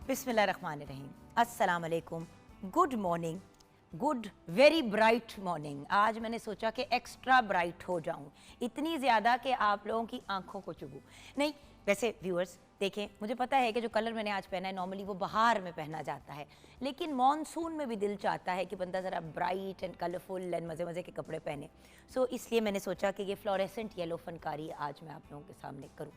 बिस्मिल्लाहिर्रहमानिर्रहीम, अस्सलाम वालेकुम, good morning, good very bright morning. आज मैंने सोचा कि एक्स्ट्रा ब्राइट हो जाऊं, इतनी ज़्यादा कि आप लोगों की आंखों को चुभूं। नहीं, वैसे व्यूअर्स देखें, मुझे पता है कि जो कलर मैंने आज पहना है नॉर्मली वो बाहर में पहना जाता है, लेकिन मॉनसून में भी दिल चाहता है कि बंदा ज़रा ब्राइट एंड कलरफुल एंड मज़े मज़े के कपड़े पहने। सो इसलिए मैंने सोचा कि ये फ्लोरेसेंट येलो फनकारी आज मैं आप लोगों के सामने करूँ।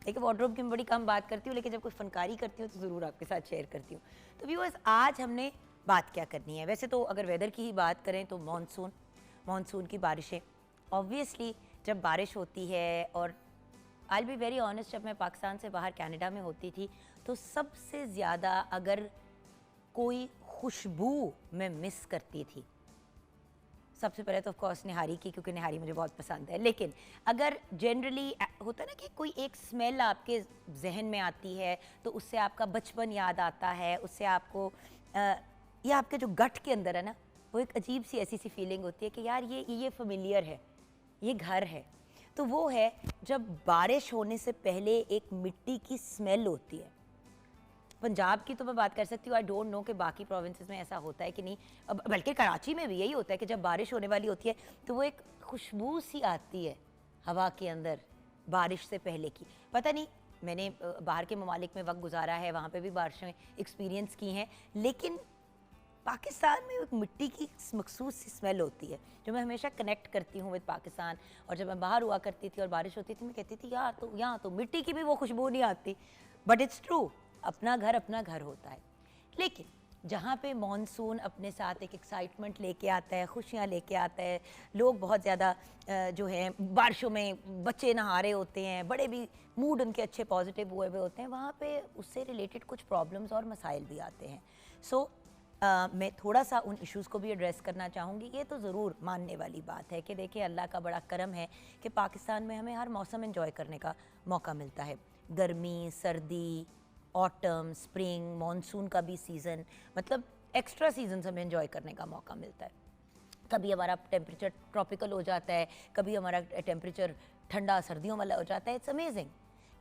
देखिए, वार्डरोब की मैं बड़ी कम बात करती हूँ, लेकिन जब कोई फनकारी करती हूँ तो ज़रूर आपके साथ शेयर करती हूँ। तो व्यूअर्स, आज हमने बात क्या करनी है? वैसे तो अगर वेदर की ही बात करें तो मानसून की बारिशें, ऑब्वियसली जब बारिश होती है, और आई बी वेरी ऑनेस्ट, जब मैं पाकिस्तान से बाहर कनाडा में होती थी तो सबसे ज़्यादा अगर कोई खुशबू मैं मिस करती थी, सबसे पहले तो ऑफ कोर्स निहारी की, क्योंकि निहारी मुझे बहुत पसंद है। लेकिन अगर जनरली होता है ना कि कोई एक स्मेल आपके जहन में आती है तो उससे आपका बचपन याद आता है, उससे आपको या आपके जो गट के अंदर है ना, वो एक अजीब सी ऐसी सी फीलिंग होती है कि यार ये फेमिलियर है, ये घर है। तो वो है जब बारिश होने से पहले एक मिट्टी की स्मेल होती है। पंजाब की तो मैं बात कर सकती हूँ, आई डोंट नो कि बाकी प्रोविंसेस में ऐसा होता है कि नहीं, बल्कि कराची में भी यही होता है कि जब बारिश होने वाली होती है तो वो एक खुशबू सी आती है हवा के अंदर बारिश से पहले की। पता नहीं, मैंने बाहर के ममालिक में वक्त गुजारा है, वहाँ पे भी बारिशें एक्सपीरियंस की हैं, लेकिन पाकिस्तान में एक मिट्टी की मखसूस सी स्मेल होती है जो मैं हमेशा कनेक्ट करती हूँ विद पाकिस्तान। और जब मैं बाहर हुआ करती थी और बारिश होती थी, मैं कहती थी यार तो यहाँ तो मिट्टी की भी वो खुशबू नहीं आती। बट इट्स ट्रू, अपना घर होता है। लेकिन जहाँ पे मॉनसून अपने साथ एक एक्साइटमेंट लेके आता है, खुशियाँ लेके आता है, लोग बहुत ज़्यादा जो है बारिशों में बच्चे नहा रहे होते हैं, बड़े भी मूड उनके अच्छे पॉजिटिव हुए हुए होते हैं, वहाँ पे उससे रिलेटेड कुछ प्रॉब्लम्स और मसाइल भी आते हैं। सो मैं थोड़ा सा उन इश्यूज़ को भी एड्रेस करना चाहूँगी। ये तो ज़रूर मानने वाली बात है कि देखिए, अल्लाह का बड़ा करम है कि पाकिस्तान में हमें हर मौसम एंजॉय करने का मौका मिलता है। गर्मी, सर्दी, ऑटम, स्प्रिंग, मॉनसून का भी सीज़न, मतलब एक्स्ट्रा सीजन हमें एंजॉय करने का मौका मिलता है। कभी हमारा टेम्परेचर ट्रॉपिकल हो जाता है, कभी हमारा टेम्परेचर ठंडा सर्दियों वाला हो जाता है। It's amazing.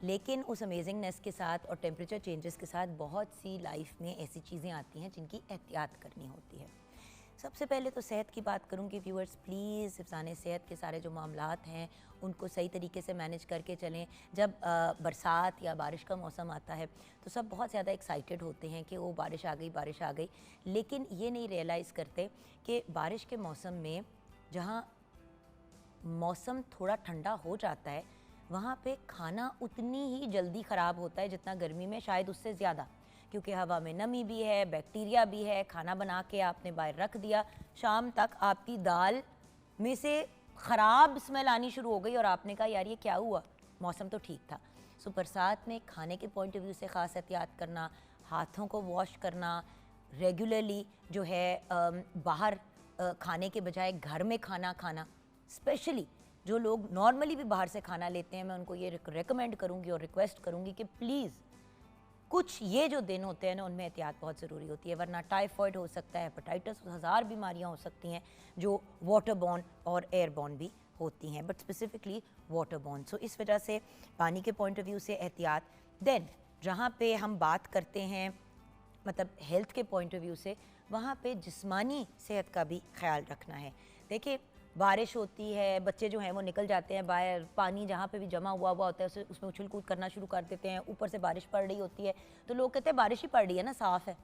लेकिन उस अमेजिंगनेस के साथ और टेम्परेचर चेंजेस के साथ बहुत सी लाइफ में ऐसी चीज़ें आती हैं जिनकी एहतियात करनी होती है। सबसे पहले तो सेहत की बात करूँगी व्यूअर्स, प्लीज़ हिफ़्ज़ाने सेहत के सारे जो मामलात हैं उनको सही तरीके से मैनेज करके चलें। जब बरसात या बारिश का मौसम आता है तो सब बहुत ज़्यादा एक्साइटेड होते हैं कि वो बारिश आ गई, लेकिन ये नहीं रियलाइज़ करते कि बारिश के मौसम में जहाँ मौसम थोड़ा ठंडा हो जाता है, वहाँ पे खाना उतनी ही जल्दी ख़राब होता है जितना गर्मी में, शायद उससे ज़्यादा, क्योंकि हवा में नमी भी है, बैक्टीरिया भी है। खाना बना के आपने बाहर रख दिया, शाम तक आपकी दाल में से ख़राब स्मेल आनी शुरू हो गई और आपने कहा यार ये क्या हुआ, मौसम तो ठीक था। सो बरसात में खाने के पॉइंट ऑफ व्यू से ख़ास एहतियात करना, हाथों को वॉश करना, रेगुलरली जो है बाहर खाने के बजाय घर में खाना खाना। स्पेशली जो लोग नॉर्मली भी बाहर से खाना लेते हैं, मैं उनको ये रिकमेंड करूँगी और रिक्वेस्ट करूँगी कि प्लीज़ कुछ ये जो दिन होते हैं ना, उनमें एहतियात बहुत ज़रूरी होती है, वरना टाइफॉइड हो सकता है, हेपेटाइटिस, 1000 बीमारियाँ हो सकती हैं जो वाटर बॉर्न और एयर बॉर्न भी होती हैं, बट स्पेसिफिकली वाटर बॉर्न। सो इस वजह से पानी के पॉइंट ऑफ व्यू से एहतियात। देन जहाँ पे हम बात करते हैं मतलब हेल्थ के पॉइंट ऑफ व्यू से, वहाँ पे जिस्मानी सेहत का भी ख्याल रखना है। देखिए, बारिश होती है, बच्चे जो हैं वो निकल जाते हैं बाहर, पानी जहाँ पे भी जमा हुआ होता है उसमें उछल कूद करना शुरू कर देते हैं, ऊपर से बारिश पड़ रही होती है तो लोग कहते हैं बारिश ही पड़ रही है ना, साफ़ है।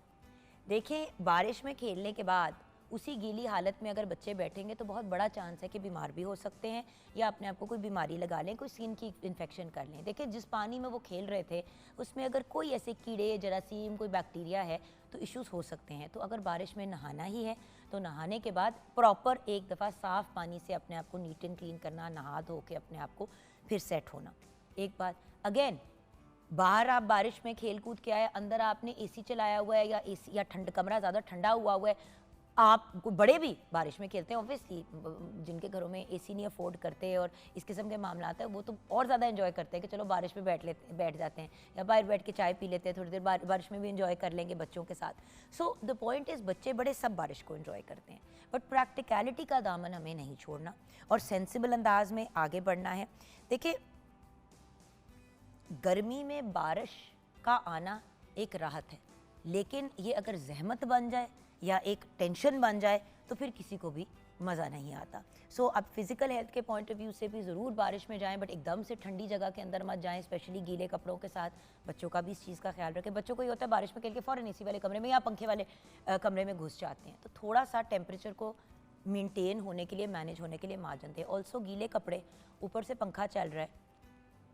देखें, बारिश में खेलने के बाद उसी गीली हालत में अगर बच्चे बैठेंगे तो बहुत बड़ा चांस है कि बीमार भी हो सकते हैं या अपने आप को कोई बीमारी लगा लें, कोई स्किन की इन्फेक्शन कर लें। देखिए, जिस पानी में वो खेल रहे थे उसमें अगर कोई ऐसे कीड़े, जरासीम, कोई बैक्टीरिया है तो इश्यूज़ हो सकते हैं। तो अगर बारिश में नहाना ही है तो नहाने के बाद प्रॉपर एक दफ़ा साफ़ पानी से अपने आप को नीट एंड क्लीन करना, नहा धो के अपने आप को फिर सेट होना। एक बात अगेन, बाहर आप बारिश में खेल कूद के आए, अंदर आपने एसी चलाया हुआ है या एसी या कमरा ज़्यादा ठंडा हुआ है, आप बड़े भी बारिश में खेलते हैं ऑब्वियसली, जिनके घरों में एसी नहीं अफोर्ड करते और इस किस्म के मामला है वो तो और ज़्यादा एंजॉय करते हैं कि चलो बारिश में बैठ जाते हैं या बाहर बैठ के चाय पी लेते हैं, थोड़ी देर बारिश में भी एंजॉय कर लेंगे बच्चों के साथ। सो द पॉइंट इज़, बच्चे बड़े सब बारिश को एंजॉय करते हैं, बट प्रैक्टिकलिटी का दामन हमें नहीं छोड़ना और सेंसिबल अंदाज में आगे बढ़ना है। देखिए, गर्मी में बारिश का आना एक राहत है, लेकिन ये अगर ज़हमत बन जाए या एक टेंशन बन जाए तो फिर किसी को भी मज़ा नहीं आता। सो अब फिज़िकल हेल्थ के पॉइंट ऑफ व्यू से भी ज़रूर बारिश में जाएं, बट एकदम से ठंडी जगह के अंदर मत जाएं, स्पेशली गीले कपड़ों के साथ। बच्चों का भी इस चीज़ का ख्याल रखें। बच्चों को ये होता है बारिश में खेल के फ़ौरन एसी वाले कमरे में या पंखे वाले कमरे में घुस जाते हैं, तो थोड़ा सा टेम्परेचर को मेंटेन होने के लिए, मैनेज होने के लिए मार्जिन दें। ऑल्सो गीले कपड़े, ऊपर से पंखा चल रहा है,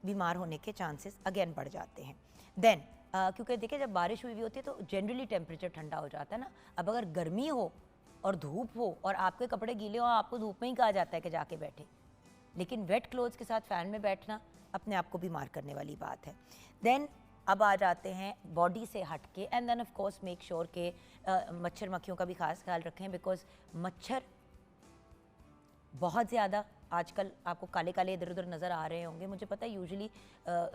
बीमार होने के चांसेस अगेन बढ़ जाते हैं। देन क्योंकि देखिए जब बारिश हुई होती है तो जनरली टेम्परेचर ठंडा हो जाता है ना। अब अगर गर्मी हो और धूप हो और आपके कपड़े गीले हो, आपको धूप में ही कहा जाता है कि जाके बैठे, लेकिन वेट क्लोथ्स के साथ फ़ैन में बैठना अपने आप को बीमार करने वाली बात है। देन अब आ जाते हैं बॉडी से हट के, and then of course make sure के मच्छर मक्खियों का भी खास ख्याल रखें, बिकॉज मच्छर बहुत ज़्यादा आजकल आपको काले काले इधर उधर नज़र आ रहे होंगे। मुझे पता है यूजुअली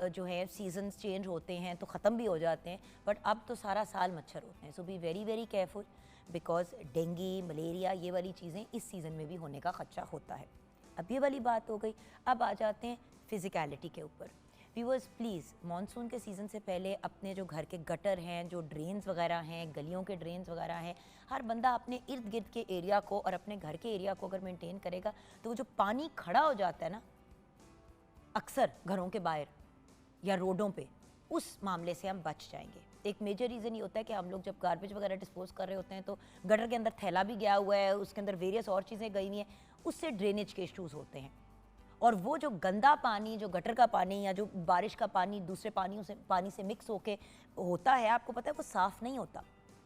जो है सीजन्स चेंज होते हैं तो ख़त्म भी हो जाते हैं, बट अब तो सारा साल मच्छर होते हैं। So be very very careful, because dengue, malaria, ये वाली चीज़ें इस सीज़न में भी होने का खदशा होता है। अब ये वाली बात हो गई। अब आ जाते हैं फ़िज़िकलिटी के ऊपर। व्यूअर्स प्लीज़ मानसून के सीज़न से पहले अपने जो घर के गटर हैं, जो ड्रेन्स वगैरह हैं, गलियों के ड्रेन्स वगैरह हैं, हर बंदा अपने इर्द गिर्द के एरिया को और अपने घर के एरिया को अगर मेंटेन करेगा तो वो जो पानी खड़ा हो जाता है ना अक्सर घरों के बाहर या रोडों पे, उस मामले से हम बच जाएंगे। एक मेजर रीज़न ये होता है कि हम लोग जब गार्बेज वगैरह डिस्पोज कर रहे होते हैं तो गटर के अंदर थैला भी गया हुआ है, उसके अंदर वेरियस और चीज़ें गई हुई हैं, उससे ड्रेनेज के इश्यूज़ होते हैं। और वो जो गंदा पानी, जो गटर का पानी या जो बारिश का पानी दूसरे पानी से मिक्स होके होता है, आपको पता है वो साफ़ नहीं होता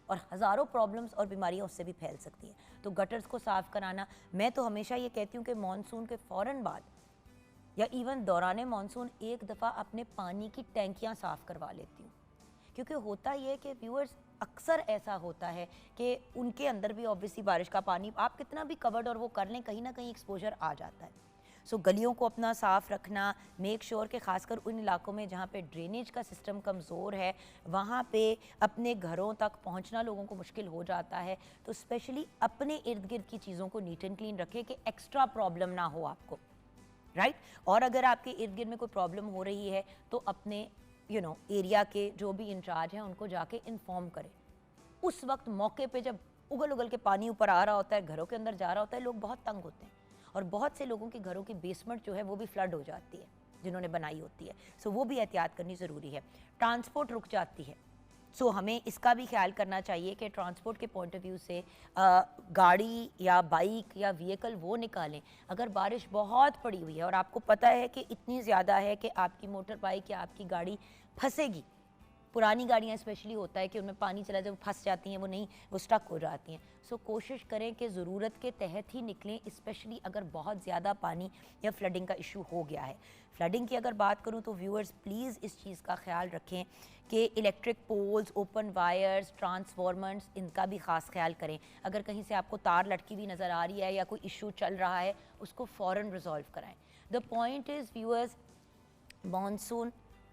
और हज़ारों प्रॉब्लम्स और बीमारियां उससे भी फैल सकती हैं। तो गटर्स को साफ़ कराना, मैं तो हमेशा ये कहती हूँ कि मानसून के फ़ौरन बाद या इवन दौरान मानसून एक दफ़ा अपने पानी की टैंकियाँ साफ़ करवा लेती हूँ, क्योंकि होता ये है कि व्यूअर्स अक्सर ऐसा होता है कि उनके अंदर भी ऑब्वियसली बारिश का पानी आप कितना भी कवर्ड और वो कर लें, कहीं ना कहीं एक्सपोजर आ जाता है। सो गलियों को अपना साफ़ रखना, मेक श्योर के ख़ासकर उन इलाकों में जहाँ पे ड्रेनेज का सिस्टम कमज़ोर है, वहाँ पे अपने घरों तक पहुँचना लोगों को मुश्किल हो जाता है, तो स्पेशली अपने इर्द गिर्द की चीज़ों को नीट एंड क्लीन रखें कि एक्स्ट्रा प्रॉब्लम ना हो आपको, राइट। और अगर आपके इर्द गिर्द में कोई प्रॉब्लम हो रही है तो अपने एरिया के जो भी इंचार्ज हैं उनको जाके इन्फॉर्म करें। उस वक्त मौके पे जब उगल उगल के पानी ऊपर आ रहा होता है, घरों के अंदर जा रहा होता है, लोग बहुत तंग होते हैं और बहुत से लोगों के घरों की बेसमेंट जो है वो भी फ्लड हो जाती है जिन्होंने बनाई होती है। सो वो भी एहतियात करनी ज़रूरी है। ट्रांसपोर्ट रुक जाती है, सो हमें इसका भी ख्याल करना चाहिए कि ट्रांसपोर्ट के पॉइंट ऑफ व्यू से गाड़ी या बाइक या व्हीकल वो निकालें अगर बारिश बहुत पड़ी हुई है और आपको पता है कि इतनी ज़्यादा है कि आपकी मोटर बाइक या आपकी गाड़ी फंसेगी। पुरानी गाड़ियाँ स्पेशली होता है कि उनमें पानी चला जब फंस जाती हैं, वो स्टक हो जाती हैं। सो कोशिश करें कि ज़रूरत के तहत ही निकलें, स्पेशली अगर बहुत ज़्यादा पानी या फ्लडिंग का इशू हो गया है। फ्लडिंग की अगर बात करूं तो व्यूअर्स प्लीज़ इस चीज़ का ख्याल रखें कि electric poles, open wires, transformers, इनका भी ख़ास ख्याल करें। अगर कहीं से आपको तार लटकी हुई नज़र आ रही है या कोई इशू चल रहा है, उसको फ़ौरन रिजॉल्व कराएँ। The point is viewers, monsoon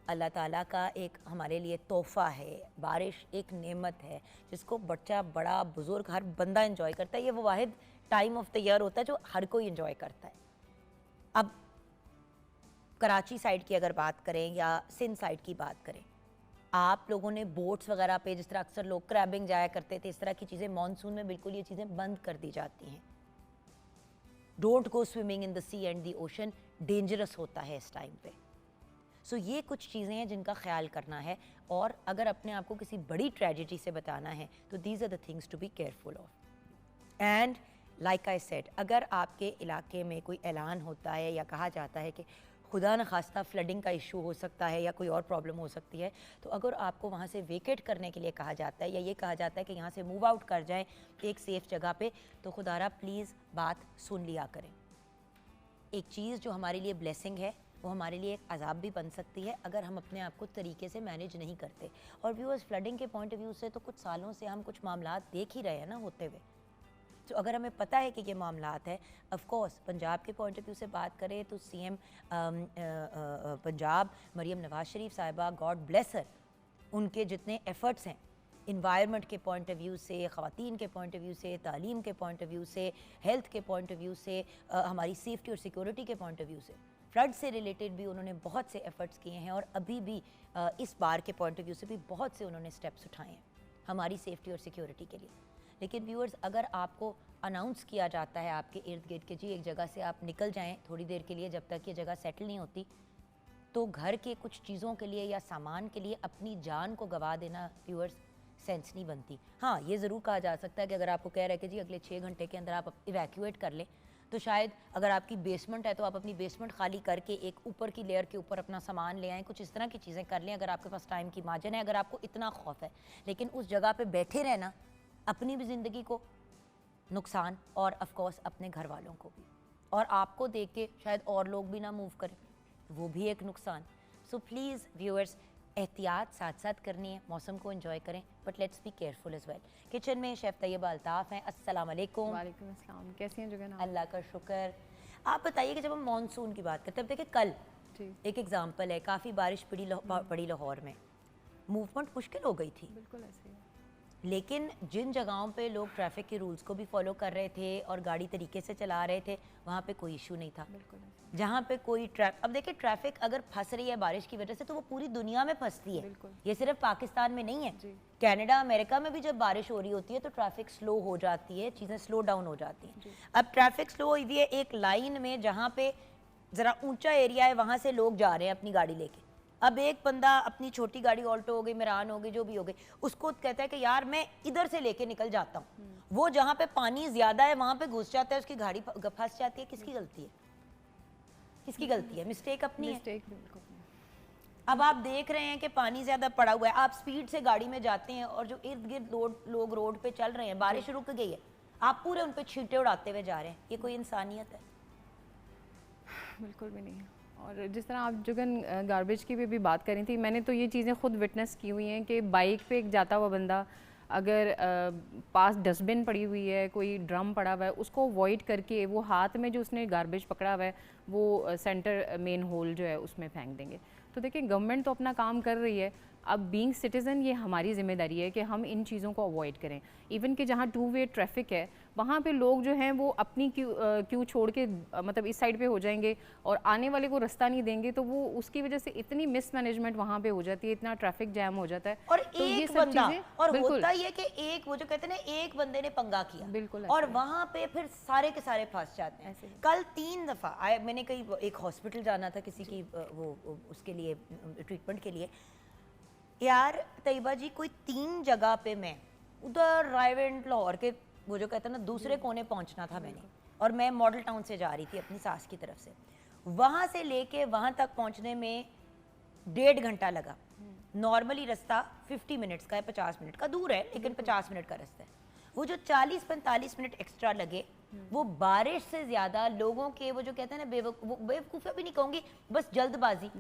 अल्लाह ताला का एक हमारे लिए तोहफ़ा है। बारिश एक नेमत है जिसको बच्चा, बड़ा, बुज़ुर्ग, हर बंदा एंजॉय करता है। ये वो वाहिद टाइम ऑफ द ईयर होता है जो हर कोई एंजॉय करता है। अब कराची साइड की अगर बात करें या सिंध साइड की बात करें, आप लोगों ने बोट्स वगैरह पे, जिस तरह अक्सर लोग क्रैबिंग जाया करते थे, इस तरह की चीज़ें मानसून में बिल्कुल ये चीज़ें बंद कर दी जाती हैं। Don't go swimming in the sea and the ocean, dangerous होता है इस टाइम पे। सो ये कुछ चीज़ें हैं जिनका ख्याल करना है, और अगर अपने आप को किसी बड़ी ट्रेजेडी से बताना है तो these are the things to be careful of. And like I said, अगर आपके इलाके में कोई ऐलान होता है या कहा जाता है कि खुदा न खास्ता फ्लडिंग का इशू हो सकता है या कोई और प्रॉब्लम हो सकती है, तो अगर आपको वहाँ से वेकेट करने के लिए कहा जाता है या ये कहा जाता है कि यहाँ से मूव आउट कर जाएं एक सेफ़ जगह पे, तो खुदारा प्लीज़ बात सुन लिया करें। एक चीज़ जो हमारे लिए ब्लेसिंग है वो हमारे लिए एक अजाब भी बन सकती है अगर हम अपने आप को तरीके से मैनेज नहीं करते। और व्यूअर्स, फ्लडिंग के पॉइंट ऑफ व्यू से तो कुछ सालों से हम कुछ मामलात देख ही रहे हैं ना होते हुए। तो अगर हमें पता है कि ये मामलात है, ऑफ कोर्स पंजाब के पॉइंट ऑफ व्यू से बात करें तो सीएम पंजाब मरियम नवाज शरीफ साहिबा, गॉड ब्लेस हर, उनके जितने एफ़र्ट्स हैं इन्वायरमेंट के पॉइंट ऑफ व्यू से, ख़वातीन के पॉइंट ऑफ व्यू से, तालीम के पॉइंट ऑफ व्यू से, हेल्थ के पॉइंट ऑफ व्यू से, हमारी सेफ्टी और सिक्योरिटी के पॉइंट ऑफ व्यू से, फ्लड से रिलेटेड भी उन्होंने बहुत से एफ़र्ट्स किए हैं और अभी भी इस बार के पॉइंट ऑफ व्यू से भी बहुत से उन्होंने स्टेप्स उठाए हैं। हमारी सेफ्टी और सिक्योरिटी के लिए। लेकिन व्यूअर्स, अगर आपको अनाउंस किया जाता है आपके इर्द गिर्द कि जी एक जगह से आप निकल जाएं थोड़ी देर के लिए, जब तक ये जगह सेटल नहीं होती, तो घर के कुछ चीज़ों के लिए या सामान के लिए अपनी जान को गंवा देना व्यूअर्स सेंस नहीं बनती। हाँ, ये ज़रूर कहा जा सकता है कि अगर आपको कह रहे हैं कि जी अगले 6 घंटे के अंदर आप इवैक्यूएट कर लें, तो शायद अगर आपकी बेसमेंट है तो आप अपनी बेसमेंट खाली करके एक ऊपर की लेयर के ऊपर अपना सामान ले आएँ, कुछ इस तरह की चीज़ें कर लें अगर आपके पास टाइम की मार्जिन है, अगर आपको इतना खौफ है। लेकिन उस जगह पे बैठे रहना अपनी भी ज़िंदगी को नुकसान और ऑफ कोर्स अपने घर वालों को भी, और आपको देख के शायद और लोग भी ना मूव करें, वो भी एक नुकसान। सो प्लीज़ व्यूअर्स, एहतियात साथ साथ करनी है, मौसम को एंजॉय करें, but let's be careful as well. Kitchen में शेफ़ तैयबा अल्ताफ़ हैं। अस्सलाम वालेकुम। वालेकुम अस्सलाम। कैसी हैं जुगन? अल्लाह का शुक्र। आप बताइए कि जब हम मानसून की बात करते हैं, अब देखिए कल जी एक एग्जांपल है, काफ़ी बारिश पड़ी लाहौर में, मूवमेंट मुश्किल हो गई थी। बिल्कुल ऐसे ही है। लेकिन जिन जगहों पे लोग ट्रैफिक के रूल्स को भी फॉलो कर रहे थे और गाड़ी तरीके से चला रहे थे, वहाँ पे कोई इशू नहीं था। बिल्कुल ऐसे जहाँ पे कोई अब देखिए ट्रैफिक अगर फंस रही है बारिश की वजह से, तो वो पूरी दुनिया में फंसती है, बिल्कुल। ये सिर्फ पाकिस्तान में नहीं है। जी। कनाडा, अमेरिका में भी जब बारिश हो रही होती है तो ट्रैफिक स्लो हो जाती है, चीज़ें स्लो डाउन हो जाती हैं। अब ट्रैफिक स्लो हुई है एक लाइन में जहाँ पे ज़रा ऊंचा एरिया है, वहाँ से लोग जा रहे हैं अपनी गाड़ी लेके। अब एक बंदा अपनी छोटी गाड़ी, ऑल्टो हो गई, मेरान हो गई, जो भी हो गई, उसको कहता है कि यार मैं इधर से लेके निकल जाता हूँ, वो जहाँ पे पानी ज़्यादा है वहाँ पे घुस जाता है, उसकी गाड़ी फंस जाती है। किसकी गलती है? किसकी गलती है? मिस्टेक अपनी है। मिस्टेक बिल्कुल। अब आप देख रहे हैं कि पानी ज़्यादा पड़ा हुआ है, आप स्पीड से गाड़ी में जाते हैं और जो इर्द गिर्द लोग रोड पे चल रहे हैं, बारिश रुक गई है, आप पूरे उन पे छींटे उड़ाते हुए जा रहे हैं, ये कोई इंसानियत है? बिल्कुल भी नहीं। और जिस तरह आप जुगन गार्बेज की भी बात कर रही थी, मैंने तो ये चीज़ें खुद विटनेस की हुई हैं कि बाइक पे एक जाता हुआ बंदा अगर पास डस्टबिन पड़ी हुई है, कोई ड्रम पड़ा हुआ है, उसको अवॉइड करके वो हाथ में जो उसने गार्बेज पकड़ा हुआ है वो सेंटर मेन होल जो है उसमें फेंक देंगे। तो देखिए गवर्नमेंट तो अपना काम कर रही है, अब बीइंग सिटीज़न ये हमारी ज़िम्मेदारी है कि हम इन चीज़ों को अवॉइड करें। इवन कि जहाँ 2 वे ट्रैफिक है वहाँ पे लोग जो हैं वो अपनी क्यू छोड़ के मतलब इस साइड पे हो जाएंगे और आने वाले को रास्ता नहीं देंगे, तो वो उसकी वजह से इतनी मिसमैनेजमेंट वहाँ पे हो जाती है, इतना ट्रैफिक जैम हो जाता है। और तो ये एक सब बंदा, चीज़ें और बिल्कुल होता ये कि एक वो जो कहते हैं ना, एक बंदे ने पंगा किया, बिल्कुल और ऐसे वहां पे फिर सारे के सारे फंस जाते हैं। ऐसे ही। कल 3 दफा मैंने कहीं एक हॉस्पिटल जाना था किसी की वो उसके लिए ट्रीटमेंट के लिए। यार तैयबा जी, कोई 3 जगह पे मैं उधर रायवेंट लाहौर के वो जो कहते हैं ना दूसरे कोने पहुंचना था मैंने, और मैं मॉडल टाउन से जा रही थी अपनी सास की तरफ से, वहां से लेके वहां तक पहुंचने में 1.5 घंटा लगा। नॉर्मली रास्ता 50 मिनट्स का है, 50 मिनट का दूर है, लेकिन 50 मिनट का रास्ता है। वो जो 40-45 मिनट एक्स्ट्रा लगे, वो बारिश से ज्यादा लोगों के वो जो कहते हैं ना बेवकूफ़ी भी नहीं कहूँगी, बस जल्दबाजी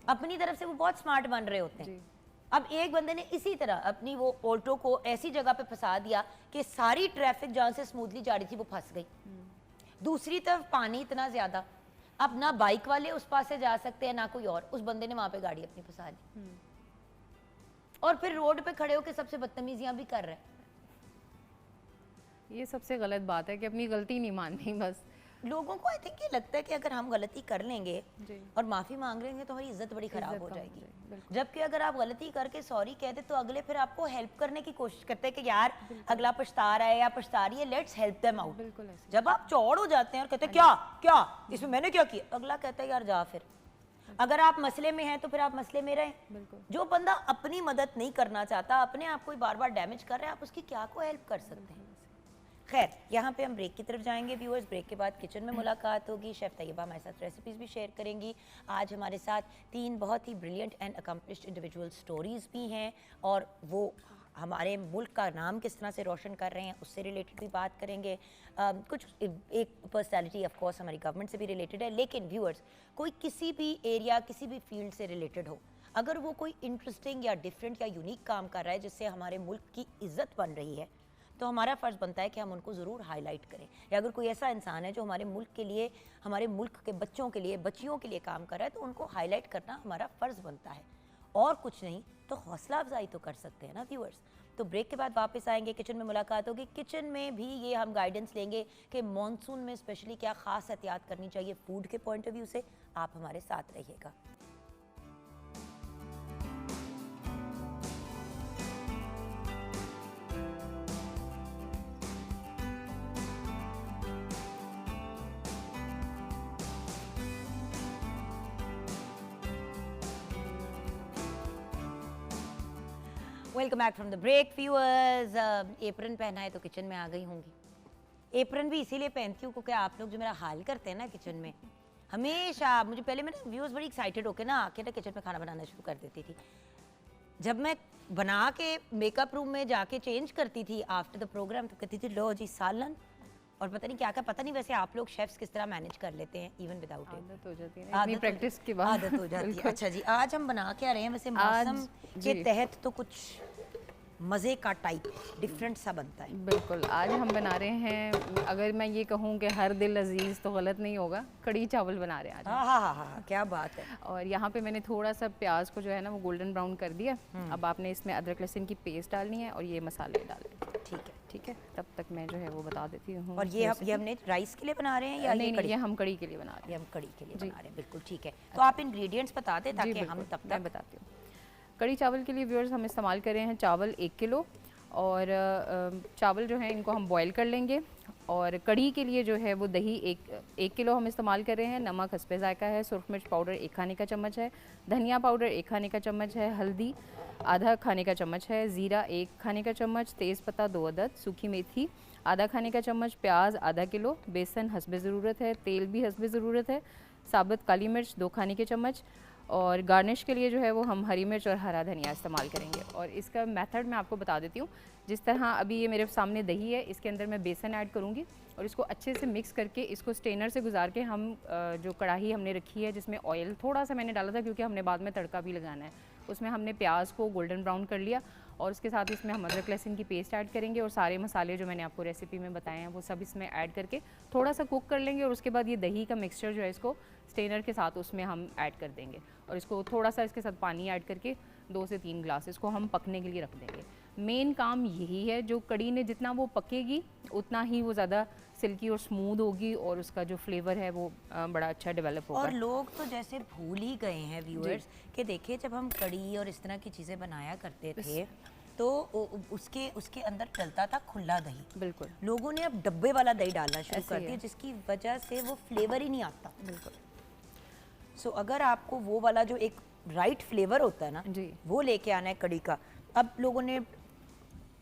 अपनी तरफ से वो बहुत स्मार्ट बन रहे होते हैं। अब एक बंदे ने इसी तरह अपनी वो ऑल्टो को ऐसी जगह पे फंसा दिया कि सारी ट्रैफिक जहाँ से स्मूथली जा रही थी वो फंस गई। दूसरी तरफ पानी इतना ज्यादा, अब ना बाइक वाले उस पास से जा सकते हैं ना कोई और, उस बंदे ने वहां पे गाड़ी अपनी फंसा ली और फिर रोड पे खड़े होकर सबसे बदतमीजियां भी कर रहे हैं। ये सबसे गलत बात है कि अपनी गलती नहीं माननी। बस लोगों को आई थिंक ये लगता है कि अगर हम गलती कर लेंगे जी। और माफ़ी मांग लेंगे तो हमारी इज्जत बड़ी ख़राब हो कम जाएगी, बिल्कुल। जबकि अगर आप गलती करके सॉरी कहते तो अगले फिर आपको हेल्प करने की कोशिश करते हैं कि यार अगला पछता रहा है या पछता रही है, लेट्स हेल्प देम आउट। बिल्कुल ऐसे। जब आप चौड़ हो जाते हैं और कहते हैं क्या क्या इसमें मैंने क्या किया, अगला कहता है यार जा फिर। अगर आप मसले में हैं तो फिर आप मसले में रहें। बिल्कुल। जो बंदा अपनी मदद नहीं करना चाहता, अपने आप को बार बार डैमेज कर रहा है, आप उसकी क्या को हेल्प कर सकते हैं? खैर, यहाँ पे हम ब्रेक की तरफ जाएंगे व्यूअर्स। ब्रेक के बाद किचन में मुलाकात होगी, शेफ़ तैयबा हमारे साथ रेसिपीज़ भी शेयर करेंगी। आज हमारे साथ 3 बहुत ही brilliant and accomplished individual stories भी हैं, और वो हमारे मुल्क का नाम किस तरह से रोशन कर रहे हैं उससे रिलेटेड भी बात करेंगे। कुछ एक पर्सनैलिटी ऑफ कोर्स हमारी गवर्नमेंट से भी रिलेटेड है, लेकिन व्यूअर्स कोई किसी भी एरिया किसी भी फील्ड से रिलेटेड हो, अगर वो कोई इंटरेस्टिंग या डिफरेंट या यूनिक काम कर रहा है जिससे हमारे मुल्क की इज़्ज़त बन रही है, तो हमारा फ़र्ज़ बनता है कि हम उनको ज़रूर हाईलाइट करें। या अगर कोई ऐसा इंसान है जो हमारे मुल्क के लिए, हमारे मुल्क के बच्चों के लिए, बच्चियों के लिए काम कर रहा है, तो उनको हाईलाइट करना हमारा फ़र्ज़ बनता है। और कुछ नहीं तो हौसला अफजाई तो कर सकते हैं ना व्यूअर्स। तो ब्रेक के बाद वापस आएंगे, किचन में मुलाकात होगी। किचन में भी ये हम गाइडेंस लेंगे कि मॉनसून में स्पेशली क्या ख़ास एहतियात करनी चाहिए फूड के पॉइंट ऑफ व्यू से। आप हमारे साथ रहिएगा। Welcome back from the break viewers. Apron पहना है तो किचन में आ गई होंगी। एप्रन भी इसीलिए पहनती हूँ क्योंकि आप लोग जो मेरा हाल करते हैं ना किचन में, हमेशा मुझे पहले मैंने व्यूअर्स बड़ी एक्साइटेड होकर ना आके ना किचन में खाना बनाना शुरू कर देती थी। जब मैं बना के मेकअप रूम में जाके चेंज करती थी आफ्टर द प्रोग्राम तो कहती थी लो जी सालन और पता नहीं क्या क्या, पता नहीं वैसे आप लोग शेफ्स किस तरह मैनेज कर लेते हैं इवन विदाउट इट। आदत हो जाती है ना, इतनी प्रैक्टिस के बाद आदत हो जाती है। बिल्कुल। अच्छा जी, आज हम बना के आ रहे हैं वैसे आज मौसम के जी। तहत तो कुछ मज़े का टाइप डिफरेंट सा बनता है। बिल्कुल, आज हम बना रहे हैं, अगर मैं ये कहूँ कि हर दिल अजीज़ तो गलत नहीं होगा, कड़ी चावल बना रहे हैं आज हम। हाँ हाँ हाँ हाँ, क्या बात है। और यहाँ पे मैंने थोड़ा सा प्याज को जो है ना वो गोल्डन ब्राउन कर दिया। अब आपने इसमें अदरक लहसुन की पेस्ट डालनी है और ये मसाले डालने। ठीक है, तब तक मैं जो है वो बता देती हूँ। और ये हमने राइस के लिए बना रहे हैं या नहीं ये नहीं, कड़ी? ये हम कड़ी के लिए बना रहे ये हम कड़ी के लिए जी। बना रहे हैं, बिल्कुल ठीक है। तो आप इंग्रेडिएंट्स बता दें हैं। ताकि जी हम बिल्कुल, तब मैं तक बताती हूँ। कड़ी चावल के लिए व्यूअर्स हम इस्तेमाल कर रहे हैं चावल 1 किलो, और चावल जो है इनको हम बॉईल कर लेंगे। और कड़ी के लिए जो है वो दही एक किलो हम इस्तेमाल कर रहे हैं। नमक हस्बे ज़ायका है। सुरख मिर्च पाउडर 1 खाने का चम्मच है। धनिया पाउडर 1 खाने का चम्मच है। हल्दी आधा खाने का चम्मच है। ज़ीरा 1 खाने का चम्मच। तेज़पत्ता 2 अदद। सूखी मेथी आधा खाने का चम्मच। प्याज आधा किलो। बेसन हस्बे ज़रूरत है। तेल भी हस्बे ज़रूरत है। साबुत काली मिर्च 2 खाने के चम्मच। और गार्निश के लिए जो है वो हम हरी मिर्च और हरा धनिया इस्तेमाल करेंगे। और इसका मेथड मैं आपको बता देती हूँ। जिस तरह अभी ये मेरे सामने दही है, इसके अंदर मैं बेसन ऐड करूँगी और इसको अच्छे से मिक्स करके इसको स्ट्रेनर से गुजार के हम जो कढ़ाई हमने रखी है जिसमें ऑयल थोड़ा सा मैंने डाला था क्योंकि हमने बाद में तड़का भी लगाना है, उसमें हमने प्याज को गोल्डन ब्राउन कर लिया और उसके साथ इसमें हम अदरक लहसुन की पेस्ट ऐड करेंगे और सारे मसाले जो मैंने आपको रेसिपी में बताए हैं वो सब इसमें ऐड करके थोड़ा सा कुक कर लेंगे। और उसके बाद ये दही का मिक्सचर जो है इसको स्ट्रेनर के साथ उसमें हम ऐड कर देंगे और इसको थोड़ा सा इसके साथ पानी ऐड करके 2 से 3 ग्लास इसको हम पकने के लिए रख देंगे। मेन काम यही है, जो कड़ी ने जितना वो पकेगी उतना ही वो ज़्यादा सिल्की और स्मूथ होगी और उसका जो फ्लेवर है वो बड़ा अच्छा डेवलप होगा। और लोग तो जैसे भूल ही गए हैं व्यूअर्स कि देखिए जब हम कड़ी और इस तरह की चीज़ें बनाया करते थे तो उसके अंदर डलता था खुला दही। बिल्कुल, लोगों ने अब डब्बे वाला दही डालना शुरू ऐसे कर ही दिया है। जिसकी वजह से वो फ्लेवर ही नहीं आता। बिल्कुल सो अगर आपको वो वाला जो एक राइट फ्लेवर होता है ना जी। वो लेके आना है कड़ी का। अब लोगों ने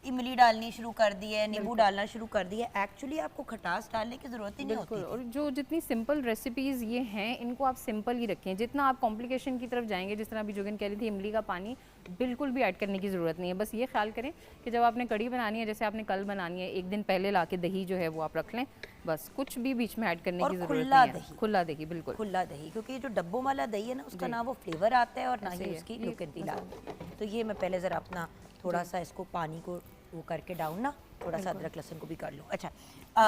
इमली डालनी शुरू कर दी है, नींबू डालना शुरू कर दिया है। एक्चुअली आपको खटास डालने की ज़रूरत ही नहीं होती बिल्कुल। थी। और जो जितनी सिंपल रेसिपीज़ ये हैं इनको आप सिंपल ही रखें। जितना आप कॉम्प्लिकेशन की तरफ जाएंगे, जिस तरह अभी जोगिन कह रही थी इमली का पानी बिल्कुल भी ऐड करने की ज़रूरत नहीं है। बस ये ख्याल करें कि जब आपने कड़ी बनानी है, जैसे आपने कल बनानी है, एक दिन पहले ला के दही जो है वो आप रख लें, बस कुछ भी बीच में ऐड करने और की ज़रूरत खुला नहीं है। दही। खुला दही, बिल्कुल खुला दही, क्योंकि ये जो डब्बों वाला दही है ना उसका जी। ना वो फ्लेवर आता है और ना ऐसे ही ही है। उसकी ये लुक एंड फील आता है। तो ये मैं पहले ज़रा अपना थोड़ा सा इसको पानी को वो करके डाउन ना, थोड़ा सा अदरक लहसुन को भी कर लूँ। अच्छा,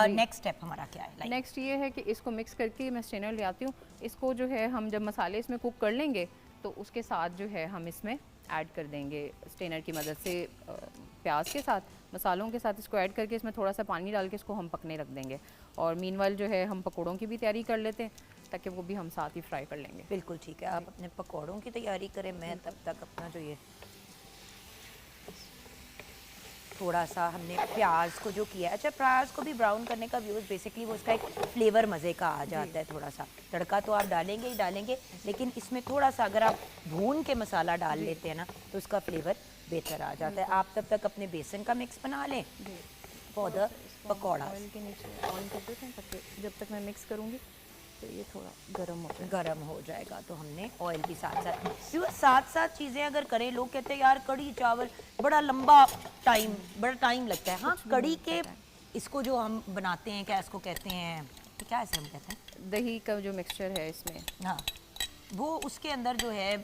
नेक्स्ट स्टेप हमारा क्या है? नेक्स्ट ये है कि इसको मिक्स करके मैं स्ट्रेनर ले आती हूँ। इसको जो है हम जब मसाले इसमें कुक कर लेंगे तो उसके साथ जो है हम इसमें ऐड कर देंगे स्ट्रेनर की मदद से प्याज के साथ, मसालों के साथ इसको ऐड करके इसमें थोड़ा सा पानी डाल के इसको हम पकने रख देंगे। और मीनवाइल जो है हम पकौड़ों की भी तैयारी कर लेते हैं ताकि वो भी हम साथ ही फ्राई कर लेंगे। बिल्कुल ठीक है, आप अपने पकौड़ों की तैयारी करें, मैं तब तक अपना जो ये थोड़ा सा हमने प्याज को जो किया है। अच्छा, प्याज को भी ब्राउन करने का व्यूज़ बेसिकली वो उसका एक फ्लेवर मज़े का आ जाता है। थोड़ा सा तड़का तो आप डालेंगे ही डालेंगे, लेकिन इसमें थोड़ा सा अगर आप भून के मसाला डाल लेते हैं ना तो उसका फ्लेवर बेहतर आ जाता है। आप तब तक अपने बेसन का मिक्स बना लें फॉर द पकौड़ा। ऑयल के नीचे ऑन कर देते हैं ताकि जब तक मैं मिक्स करूँगी तो ये थोड़ा गर्म हो जाए। गरम हो जाएगा तो हमने ऑयल भी साथ साथ चीज़ें अगर करें। लोग कहते हैं यार कड़ी चावल बड़ा लंबा बड़ा टाइम लगता है। हाँ, कड़ी के इसको जो हम बनाते हैं, क्या इसको कहते हैं, क्या ऐसे हम कहते हैं, दही का जो मिक्सचर है इसमें, हाँ, वो उसके अंदर जो है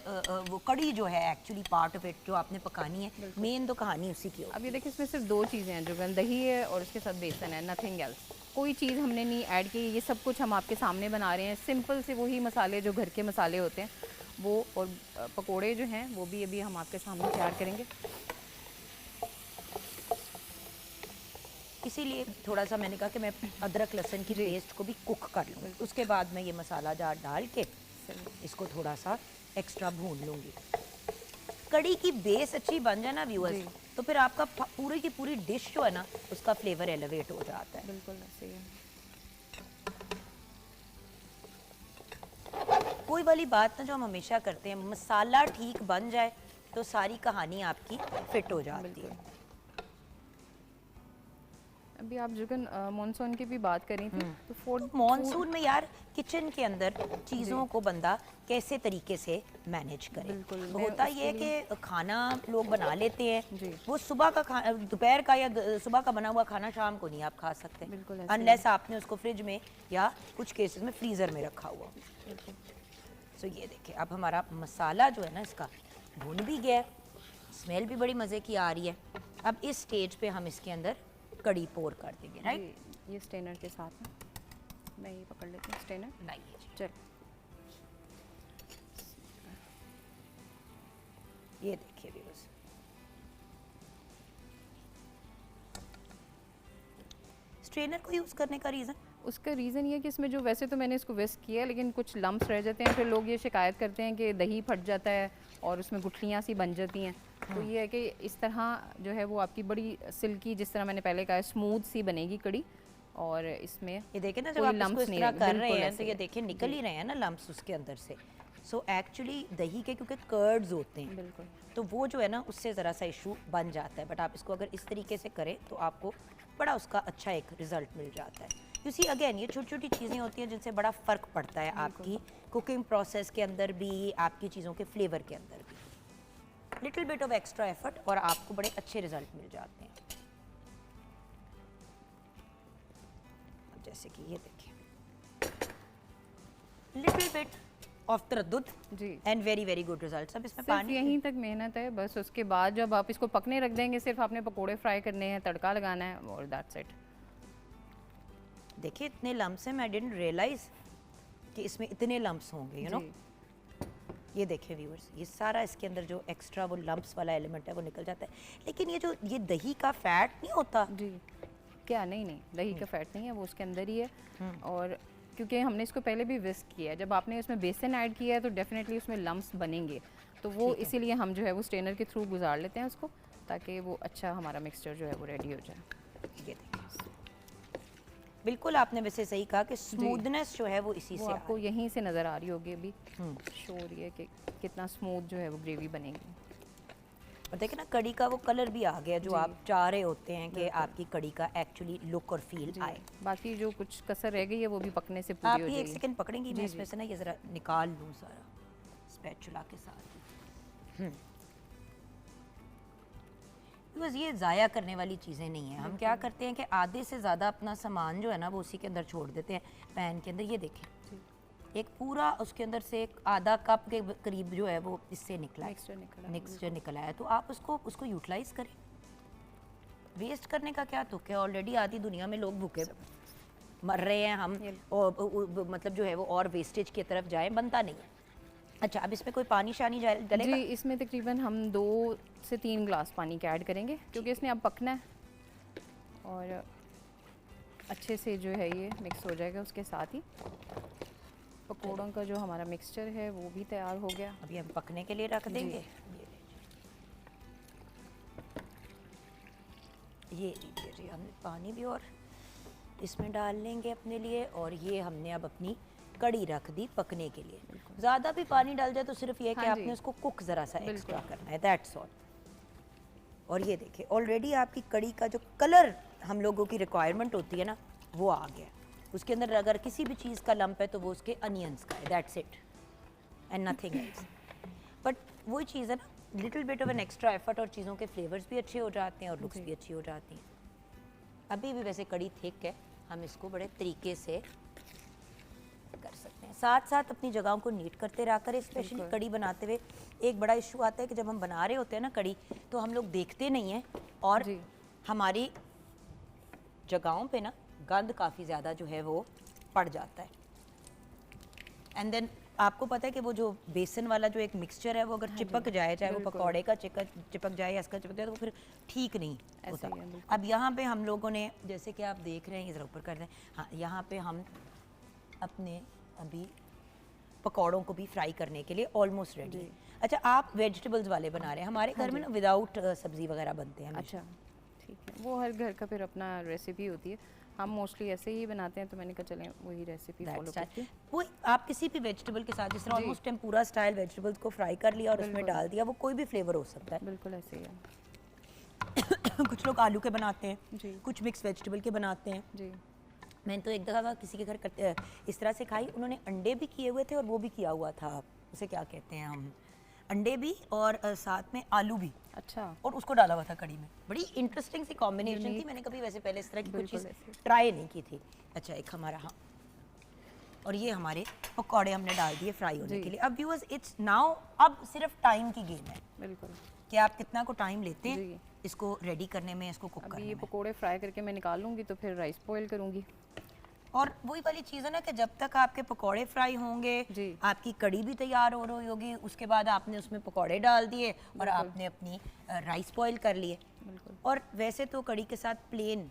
वो कड़ी जो है एक्चुअली पार्ट ऑफ इट जो आपने पकानी है, मेन तो कहानी उसी की होगी। अब ये देखिए इसमें सिर्फ 2 चीज़ें हैं, जो दही है और उसके साथ बेसन है, नथिंग एल्स। कोई चीज़ हमने नहीं ऐड की, ये सब कुछ हम आपके सामने बना रहे हैं। सिंपल से वही मसाले जो घर के मसाले होते हैं वो, और पकोड़े जो हैं वो भी अभी हम आपके सामने तैयार करेंगे। इसीलिए थोड़ा सा मैंने कहा कि मैं अदरक लहसुन की पेस्ट को भी कुक कर लूँ, उसके बाद मैं ये मसाला जार डाल के इसको थोड़ा सा एक्स्ट्रा भून लूँगी। कड़ी की बेस अच्छी बन जाए ना व्यूअर्स, तो फिर आपका पूरी की पूरी डिश जो है ना उसका फ्लेवर एलिवेट हो जाता है। बिल्कुल ऐसे ही है। कोई वाली बात ना जो हम हमेशा करते हैं, मसाला ठीक बन जाए तो सारी कहानी आपकी फिट हो जाती है। अभी आप जुगन मॉनसून की भी बात करी थी, तो तो मॉनसून में यार किचन के अंदर चीज़ों को बंदा कैसे तरीके से मैनेज करे। बिल्कुल, तो मैं होता उसके ये है कि खाना लोग बना लेते हैं, जी। वो सुबह का खाना, दोपहर का या सुबह का बना हुआ खाना शाम को नहीं आप खा सकते, बिल्कुल ऐसे ही। अनलेस आपने उसको फ्रिज में या कुछ केसेस में फ्रीज़र में रखा हुआ। सो ये देखिए अब हमारा मसाला जो है ना इसका भुन भी गया है, स्मेल भी बड़ी मज़े की आ रही है। अब इस स्टेज पे हम इसके अंदर कड़ी पोर कर देंगे, राइट? जी, ये स्टेनर के साथ में मैं ये पकड़ लेती हूँ स्टेनर। लाइए जी, चल, ये देखिए व्यूअर्स, स्ट्रेनर को यूज़ करने का रीज़न उसका रीज़न ये है कि इसमें जो, वैसे तो मैंने इसको विस्क किया लेकिन कुछ लम्प्स रह जाते हैं, फिर लोग ये शिकायत करते हैं कि दही फट जाता है और उसमें गुठलियाँ सी बन जाती हैं। तो ये है कि इस तरह जो है वो आपकी बड़ी सिल्की, जिस तरह मैंने पहले कहा, स्मूथ सी बनेगी कड़ी। और इसमें ये देखें ना, जब कोई आप इसको lumps इस नहीं तरह रहे, कर रहे बिल्कुल हैं ऐसे तो ये है। देखिए निकल ही रहे हैं ना लम्प्स उसके अंदर से। सो एक्चुअली दही के क्योंकि कर्ड्स होते हैं, बिल्कुल तो वो जो है ना उससे ज़रा सा इशू बन जाता है। बट आप इसको अगर इस तरीके से करें तो आपको बड़ा उसका अच्छा एक रिजल्ट मिल जाता है। यू सी अगेन, ये छोटी छोटी चीज़ें होती हैं जिनसे बड़ा फ़र्क पड़ता है आपकी कुकिंग प्रोसेस के अंदर भी, आपकी चीज़ों के फ्लेवर के अंदर भी। Little bit of extra effort और आपको बड़े अच्छे रिजल्ट मिल जाते हैं। अब जैसे कि ये देखिए, लिटिल बिट ऑफ तरद्दुद जी। And very very good results. अब इसमें सिर्फ पानी यहीं तक मेहनत है बस, उसके बाद जब आप इसको पकने रख देंगे, सिर्फ आपने पकोड़े फ्राई करने हैं, तड़का लगाना है और दैट्स इट। देखिए इतने लम्प्स हैं, मैं डिडंट रियलाइज कि इसमें इतने लम्प्स होंगे, यू नो। ये देखिए व्यूअर्स, ये सारा इसके अंदर जो एक्स्ट्रा वो लम्प्स वाला एलिमेंट है वो निकल जाता है। लेकिन ये जो ये दही का फैट नहीं होता, जी, क्या? नहीं नहीं, दही का फैट नहीं है, वो उसके अंदर ही है। और क्योंकि हमने इसको पहले भी विस्क किया है, जब आपने उसमें बेसन ऐड किया है तो डेफिनेटली उसमें लम्प्स बनेंगे, तो वो इसीलिए हम जो है वो स्ट्रेनर के थ्रू गुजार लेते हैं उसको, ताकि वो अच्छा हमारा मिक्सचर जो है वो रेडी हो जाए। ये देखिए बिल्कुल आपने वैसे सही कहा कि स्मूथनेस जो है वो इसी वो से आपको यहीं से नज़र आ रही होगी अभी, हम्म। शो हो रही है कि कितना स्मूथ जो है वो ग्रेवी बनेगी। और देखिए ना कड़ी का वो कलर भी आ गया जो आप चाह रहे होते हैं कि आपकी कड़ी का एक्चुअली लुक और फील आए। बाकी जो कुछ कसर रह गई है वो भी पकने से आप पूरी हो ही एक जाएगी। सेकंड पकड़ेंगी, मैं इसमें से ना ये ज़रा निकाल लूँ सारा स्पैचुला के साथ। बिकॉज ये ज़ाया करने वाली चीज़ें नहीं है। हम क्या करते हैं कि आधे से ज़्यादा अपना सामान जो है ना वो उसी के अंदर छोड़ देते हैं पैन के अंदर। ये देखें एक पूरा उसके अंदर से एक आधा कप के करीब जो है वो इससे निकला है, मिक्सचर निकला है। तो आप उसको यूटिलाइज़ करें, वेस्ट करने का क्या तुक है। ऑलरेडी आधी दुनिया में लोग भूखे मर रहे हैं, हम और मतलब जो है वो और वेस्टेज की तरफ जाए बनता नहीं है। अच्छा अब इसमें कोई पानी शानी डलेगा? जी, इसमें तकरीबन हम 2 से 3 ग्लास पानी के ऐड करेंगे, क्योंकि इसने अब पकना है और अच्छे से जो है ये मिक्स हो जाएगा। उसके साथ ही पकौड़ों का जो हमारा मिक्सचर है वो भी तैयार हो गया। अभी हम पकने के लिए रख देंगे। ये लीजिए जी, हमने पानी भी और इसमें डाल लेंगे अपने लिए। और ये हमने अब अपनी कड़ी रख दी पकने के लिए। ज़्यादा भी पानी डाल जाए तो सिर्फ ये कि आपने उसको कुक ज़रा सा एक्स्ट्रा करना है, दैट्स ऑल। और ये देखिए ऑलरेडी आपकी कड़ी का जो कलर हम लोगों की रिक्वायरमेंट होती है ना वो आ गया। उसके अंदर अगर किसी भी चीज़ का लंप है तो वो उसके अनियंस का है, that's it and nothing else. But वही चीज़ है ना, little bit of an extra effort और चीज़ों के फ्लेवर्स भी अच्छे हो जाते हैं और लुक्स भी अच्छी हो जाती हैं। अभी भी वैसे कड़ी थिक है, हम इसको बड़े तरीके से कर सकते हैं। साथ साथ अपनी जगहों को नीट करते रहा करें। स्पेशली कड़ी बनाते हुए एक बड़ा इशू आता है कि जब हम बना रहे होते हैं ना कड़ी, तो हम लोग देखते नहीं हैं और हमारी जगहों पे ना गंद काफ़ी ज़्यादा जो है वो पड़ जाता है। एंड देन आपको पता है कि वो जो बेसन वाला जो एक मिक्सचर है वो अगर चिपक जाए, चाहे वो पकौड़े का चिपक जाए या इसका चिपक जाए, तो वो फिर ठीक नहीं होता। अब यहाँ पे हम लोगों ने, जैसे कि आप देख रहे हैं, ये ज़रा ऊपर कर दें, हाँ यहाँ पे हम अपने अभी पकौड़ों को भी फ्राई करने के लिए ऑलमोस्ट रेडी है। अच्छा आप वेजिटेबल्स वाले बना रहे हैं, हमारे घर में ना विदाउट सब्ज़ी वगैरह बनते हैं। अच्छा ठीक है, वो हर घर का फिर अपना रेसिपी होती है। हम मोस्टली ऐसे ही बनाते हैं, तो मैंने कहा चलें वही रेसिपी फॉलो That's करते right. हैं। वो आप किसी भी वेजिटेबल के साथ, जिस तरह जी। ऑलमोस्ट टेम्पुरा स्टाइल वेजिटेबल्स को फ्राई कर लिया और उसमें बिल्कुल। डाल दिया, वो कोई भी फ्लेवर हो सकता बिल्कुल ऐसे ही है। है। कुछ लोग आलू के बनाते हैं, जी। कुछ मिक्स वेजिटेबल के बनाते हैं। जी। मैंने तो एक दफ़ा किसी के घर करते इस तरह से खाई, उन्होंने अंडे भी किए हुए थे और वो भी किया हुआ था, उसे क्या कहते हैं हम, अंडे भी और साथ में आलू भी, अच्छा। और उसको डाला हुआ था कड़ी में। बड़ी इंटरेस्टिंग सी कॉम्बिनेशन थी, मैंने कभी वैसे पहले इस तरह की कुछ बिल्कुल चीज़ ऐसे। ट्राई नहीं की थी। अच्छा, एक हमारा, हाँ, और ये हमारे पकौड़े हमने डाल दिए फ्राई होने जी। के लिए। अब व्यूअर्स इट्स नाउ, अब सिर्फ टाइम की गेम है बिल्कुल। कि आप कितना को टाइम लेते हैं जी। इसको रेडी करने में, इसको कुक अभी करने ये में। पकोड़े फ्राई करके मैं निकाल लूँगी, तो फिर राइस बॉयल करूँगी। और वही वाली चीज़ है ना कि जब तक आपके पकौड़े फ्राई होंगे, जी। आपकी कड़ी भी तैयार हो रही होगी, उसके बाद आपने उसमें पकौड़े डाल दिए और आपने अपनी राइस बॉयल कर लिए। बिल्कुल। और वैसे तो कड़ी के साथ प्लेन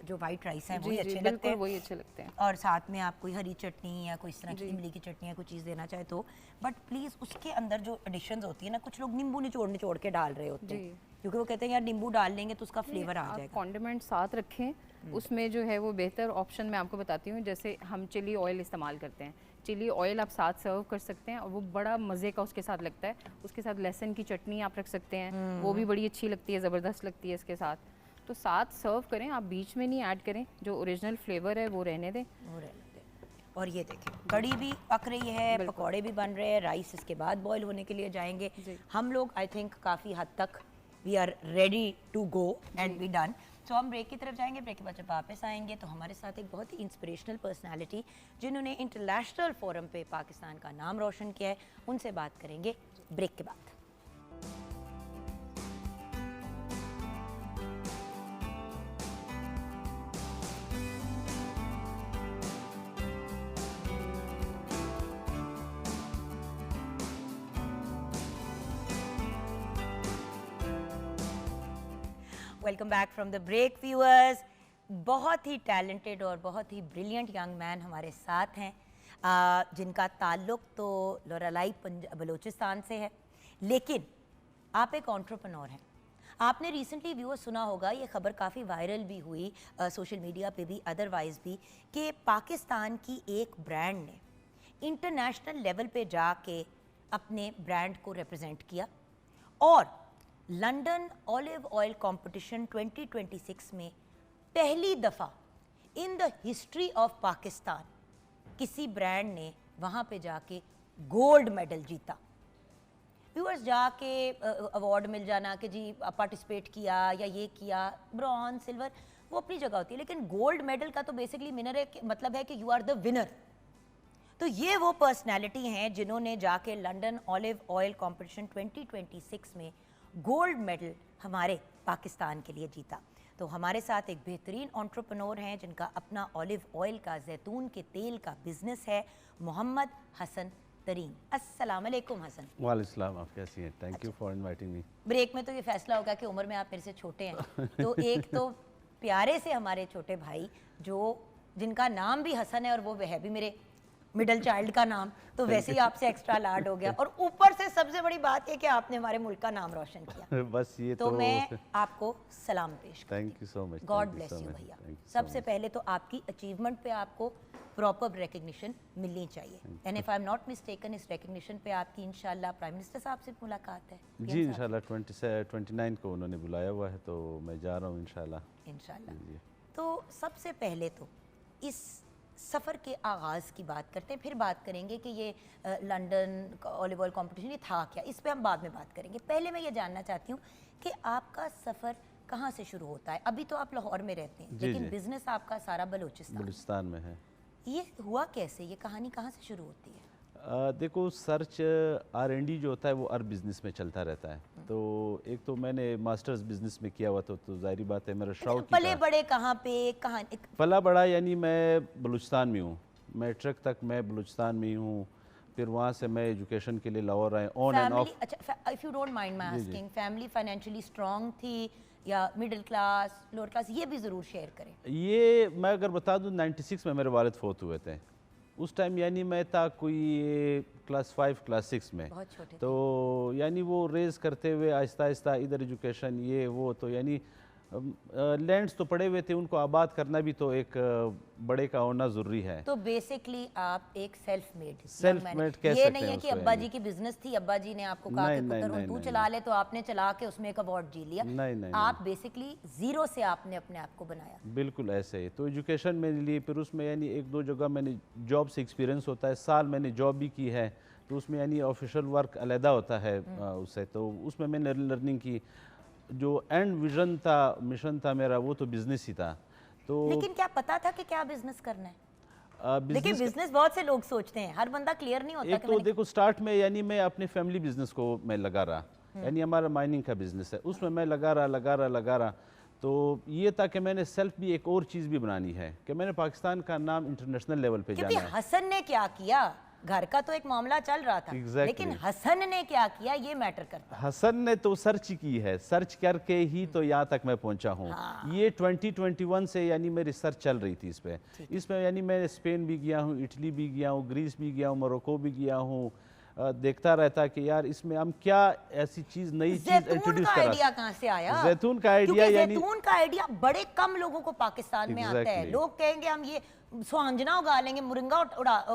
जो वाइट राइस है जी, वही जी, अच्छे बिल्कुल लगते हैं, वही अच्छे लगते हैं। और साथ में आप कोई हरी चटनी या कोई इस तरह की जी। इमली की चटनी या कोई चीज़ देना चाहे तो। बट प्लीज़ उसके अंदर जो एडिशंस होती है ना, कुछ लोग नींबू निचोड़ निचोड़ के डाल रहे होते हैं, जी। क्योंकि वो कहते हैं यार नींबू डाल लेंगे तो उसका फ्लेवर आ आप जाएगा। कॉन्डिमेंट साथ रखें, उसमें जो है वो बेहतर ऑप्शन मैं आपको बताती हूँ। जैसे हम चिली ऑयल इस्तेमाल करते हैं, चिली ऑयल आप साथ सर्व कर सकते हैं और वो बड़ा मज़े का उसके साथ लगता है। उसके साथ लहसुन की चटनी आप रख सकते हैं, वो भी बड़ी अच्छी लगती है, ज़बरदस्त लगती है इसके साथ। तो साथ सर्व करें, आप बीच में नहीं ऐड करें, जो ओरिजिनल फ्लेवर है वो रहने दें। वो रहने दें। और ये देखें, कड़ी भी पक रही है, पकौड़े भी बन रहे हैं, राइस इसके बाद बॉईल होने के लिए जाएंगे। जी। हम लोग आई थिंक काफ़ी हद तक we are ready to go and be done. So हम ब्रेक की तरफ जाएंगे। ब्रेक के बाद जब वापस आएंगे तो हमारे साथ एक बहुत ही इंस्पिरेशनल पर्सनालिटी, जिन्होंने इंटरनेशनल फोरम पे पाकिस्तान का नाम रोशन किया है, उनसे बात करेंगे ब्रेक के बाद। Welcome back from the break viewers. बहुत ही टैलेंटेड और बहुत ही ब्रिलियंट यंग मैन हमारे साथ हैं, जिनका ताल्लुक़ तो लोरालाई बलूचिस्तान से है, लेकिन आप एक एंटरप्रेन्योर हैं। आपने रिसेंटली व्यूअर्स सुना होगा, ये खबर काफ़ी वायरल भी हुई सोशल मीडिया पे भी, अदरवाइज़ भी, कि पाकिस्तान की एक ब्रांड ने इंटरनेशनल लेवल पे जाके अपने ब्रांड को रिप्रेजेंट किया और लंदन ऑलिव ऑयल कंपटीशन 2026 में पहली दफ़ा in the history of Pakistan किसी ब्रांड ने वहाँ पे जाके गोल्ड मेडल जीता। व्यूअर्स, जाके अवार्ड मिल जाना कि जी पार्टिसिपेट किया या ये किया, ब्रॉन्ज सिल्वर वो अपनी जगह होती है, लेकिन गोल्ड मेडल का तो बेसिकली मतलब है कि यू आर द विनर। तो ये वो पर्सनैलिटी हैं जिन्होंने जाके लंदन ऑलिव ऑयल कंपटीशन 2026 में गोल्ड मेडल हमारे पाकिस्तान के लिए जीता। तो हमारे साथ एक बेहतरीन एंटरप्रेन्योर हैं जिनका अपना ऑलिव ऑयल का, जैतून के तेल का बिजनेस है, मोहम्मद हसन तरीन। अस्सलाम वालेकुम हसन। वालेकुम, आप कैसी हैं? Thank you for inviting me. Break में तो ये फैसला होगा कि उम्र में आप मेरे से छोटे हैं, तो एक तो प्यारे से हमारे छोटे भाई जो जिनका नाम भी हसन है और वो है भी मेरे मिडिल चाइल्ड का नाम, तो वैसे ही आपसे एक्स्ट्रा लाड हो गया, और ऊपर से सबसे बड़ी बात ये कि आपने हमारे मुल्क का नाम रोशन किया। बस ये तो मैं आपको सलाम पेश करती हूँ। Thank you so much. God bless you भैया। सबसे पहले तो आपकी अचीवमेंट पे आपको प्रॉपर रिकग्निशन मिलनी चाहिए, and if I am not mistaken इस रिकग्निशन पे आपकी इंशाल्लाह प्राइम मिनिस्टर साहब से मुलाकात है। जी इंशाल्लाह 29 को उन्होंने बुलाया हुआ है, तो मैं जा रहा हूँ इंशाल्लाह। तो सबसे पहले तो इस सफ़र के आगाज़ की बात करते हैं, फिर बात करेंगे कि ये लंदन ऑलिव ऑयल कॉम्पिटिशन ये था क्या, इस पे हम बाद में बात करेंगे। पहले मैं ये जानना चाहती हूँ कि आपका सफ़र कहाँ से शुरू होता है? अभी तो आप लाहौर में रहते हैं, लेकिन बिजनेस आपका सारा बलूचिस्तान में है। ये हुआ कैसे, ये कहानी कहाँ से शुरू होती है? देखो, सर्च R&D जो होता है वो हर बिज़नेस में चलता रहता है। तो एक तो मैंने मास्टर्स बिज़नेस में किया हुआ था, तो जाहिर बात है मेरा शौक पले बड़े कहाँ पे कहानी? पला बड़ा यानी मैं बलूचिस्तान में हूँ, मैट्रिक तक मैं बलूचिस्तान में ही हूँ, फिर वहाँ से मैं एजुकेशन के लिए लाहौर आए, ऑन एंड ऑफ। अच्छा, if you don't mind my asking, family financially strong थी या मिडिल क्लास, लोअर क्लास, ये भी ज़रूर शेयर करें। ये मैं अगर बता दूँ, 96 में मेरे वालिद फौत हुए थे। उस टाइम यानी मैं था कोई क्लास 5 क्लास 6 में, बहुत छोटे तो यानी वो रेज़ करते हुए आहिस्ता आहिस्ता इधर एजुकेशन ये वो, तो यानी लैंड्स तो पड़े हुए थे, उनको आबाद करना भी तो एक बड़े का होना ज़रूरी है। तो बेसिकली आप एक सेल्फ मेड कह सकते ये हैं नहीं है कि उसको अब्बा यानी। जी की बिजनेस थी, अब्बा जी ने आपको कहा नहीं, कि नहीं, पुत्र नहीं, तू नहीं, चला ले, तो आपने चला के उसमें एक अवार्ड जी लिया। नहीं, नहीं, आप बेसिकली जीरो से आपने अपने आप को बनाया। बिल्कुल ऐसे ही। तो एजुकेशन मैंने ली, फिर उसमें यानी एक दो जगह मैंने जॉब से एक्सपीरियंस होता है, साल मैंने जॉब भी की है, तो उसमें यानी ऑफिशियल वर्क अलहदा होता है उससे, तो उसमें मैंने लर्निंग की। जो एंड विजन था, मिशन था मेरा, वो तो बिजनेस ही था। तो लेकिन क्या पता था कि क्या बिजनेस करना है? देखिए बिजनेस बिजनेस बहुत से लोग सोचते हैं, हर बंदा क्लियर नहीं होता एक कि तो मैंने देखो स्टार्ट में यानी मैं अपने फैमिली बिजनेस को मैं लगा रहा, यानी हमारा माइनिंग का बिजनेस है, उसमें मैं लगा रहा। तो ये था कि मैंने सेल्फ भी एक और चीज़ भी बनानी है कि मैंने पाकिस्तान का नाम इंटरनेशनल लेवल पे क्योंकि जाना है। हसन ने क्या किया, घर का तो एक मामला चल रहा था, Exactly. लेकिन हसन ने क्या किया ये मैटर करता है। हसन ने तो सर्च की है, सर्च करके ही तो यहाँ तक मैं पहुँचा हूँ। ये 2021 से यानी मेरी सर्च चल रही थी इस पे। इसमें यानी मैं स्पेन भी गया हूँ, इटली भी गया हूँ, ग्रीस भी गया हूँ, मोरक्को भी गया हूँ। देखता रहता कि यार इसमें हम क्या ऐसी चीज़, नई चीज़ जैतून इंट्रोड्यूस का करा। आइडिया कहाँ से आया? जैतून का आइडिया क्योंकि यानी जैतून का आइडिया बड़े कम लोगों को पाकिस्तान में आता है। Exactly. लोग कहेंगे हम ये स्वांजना उगा लेंगे, मुरिंगा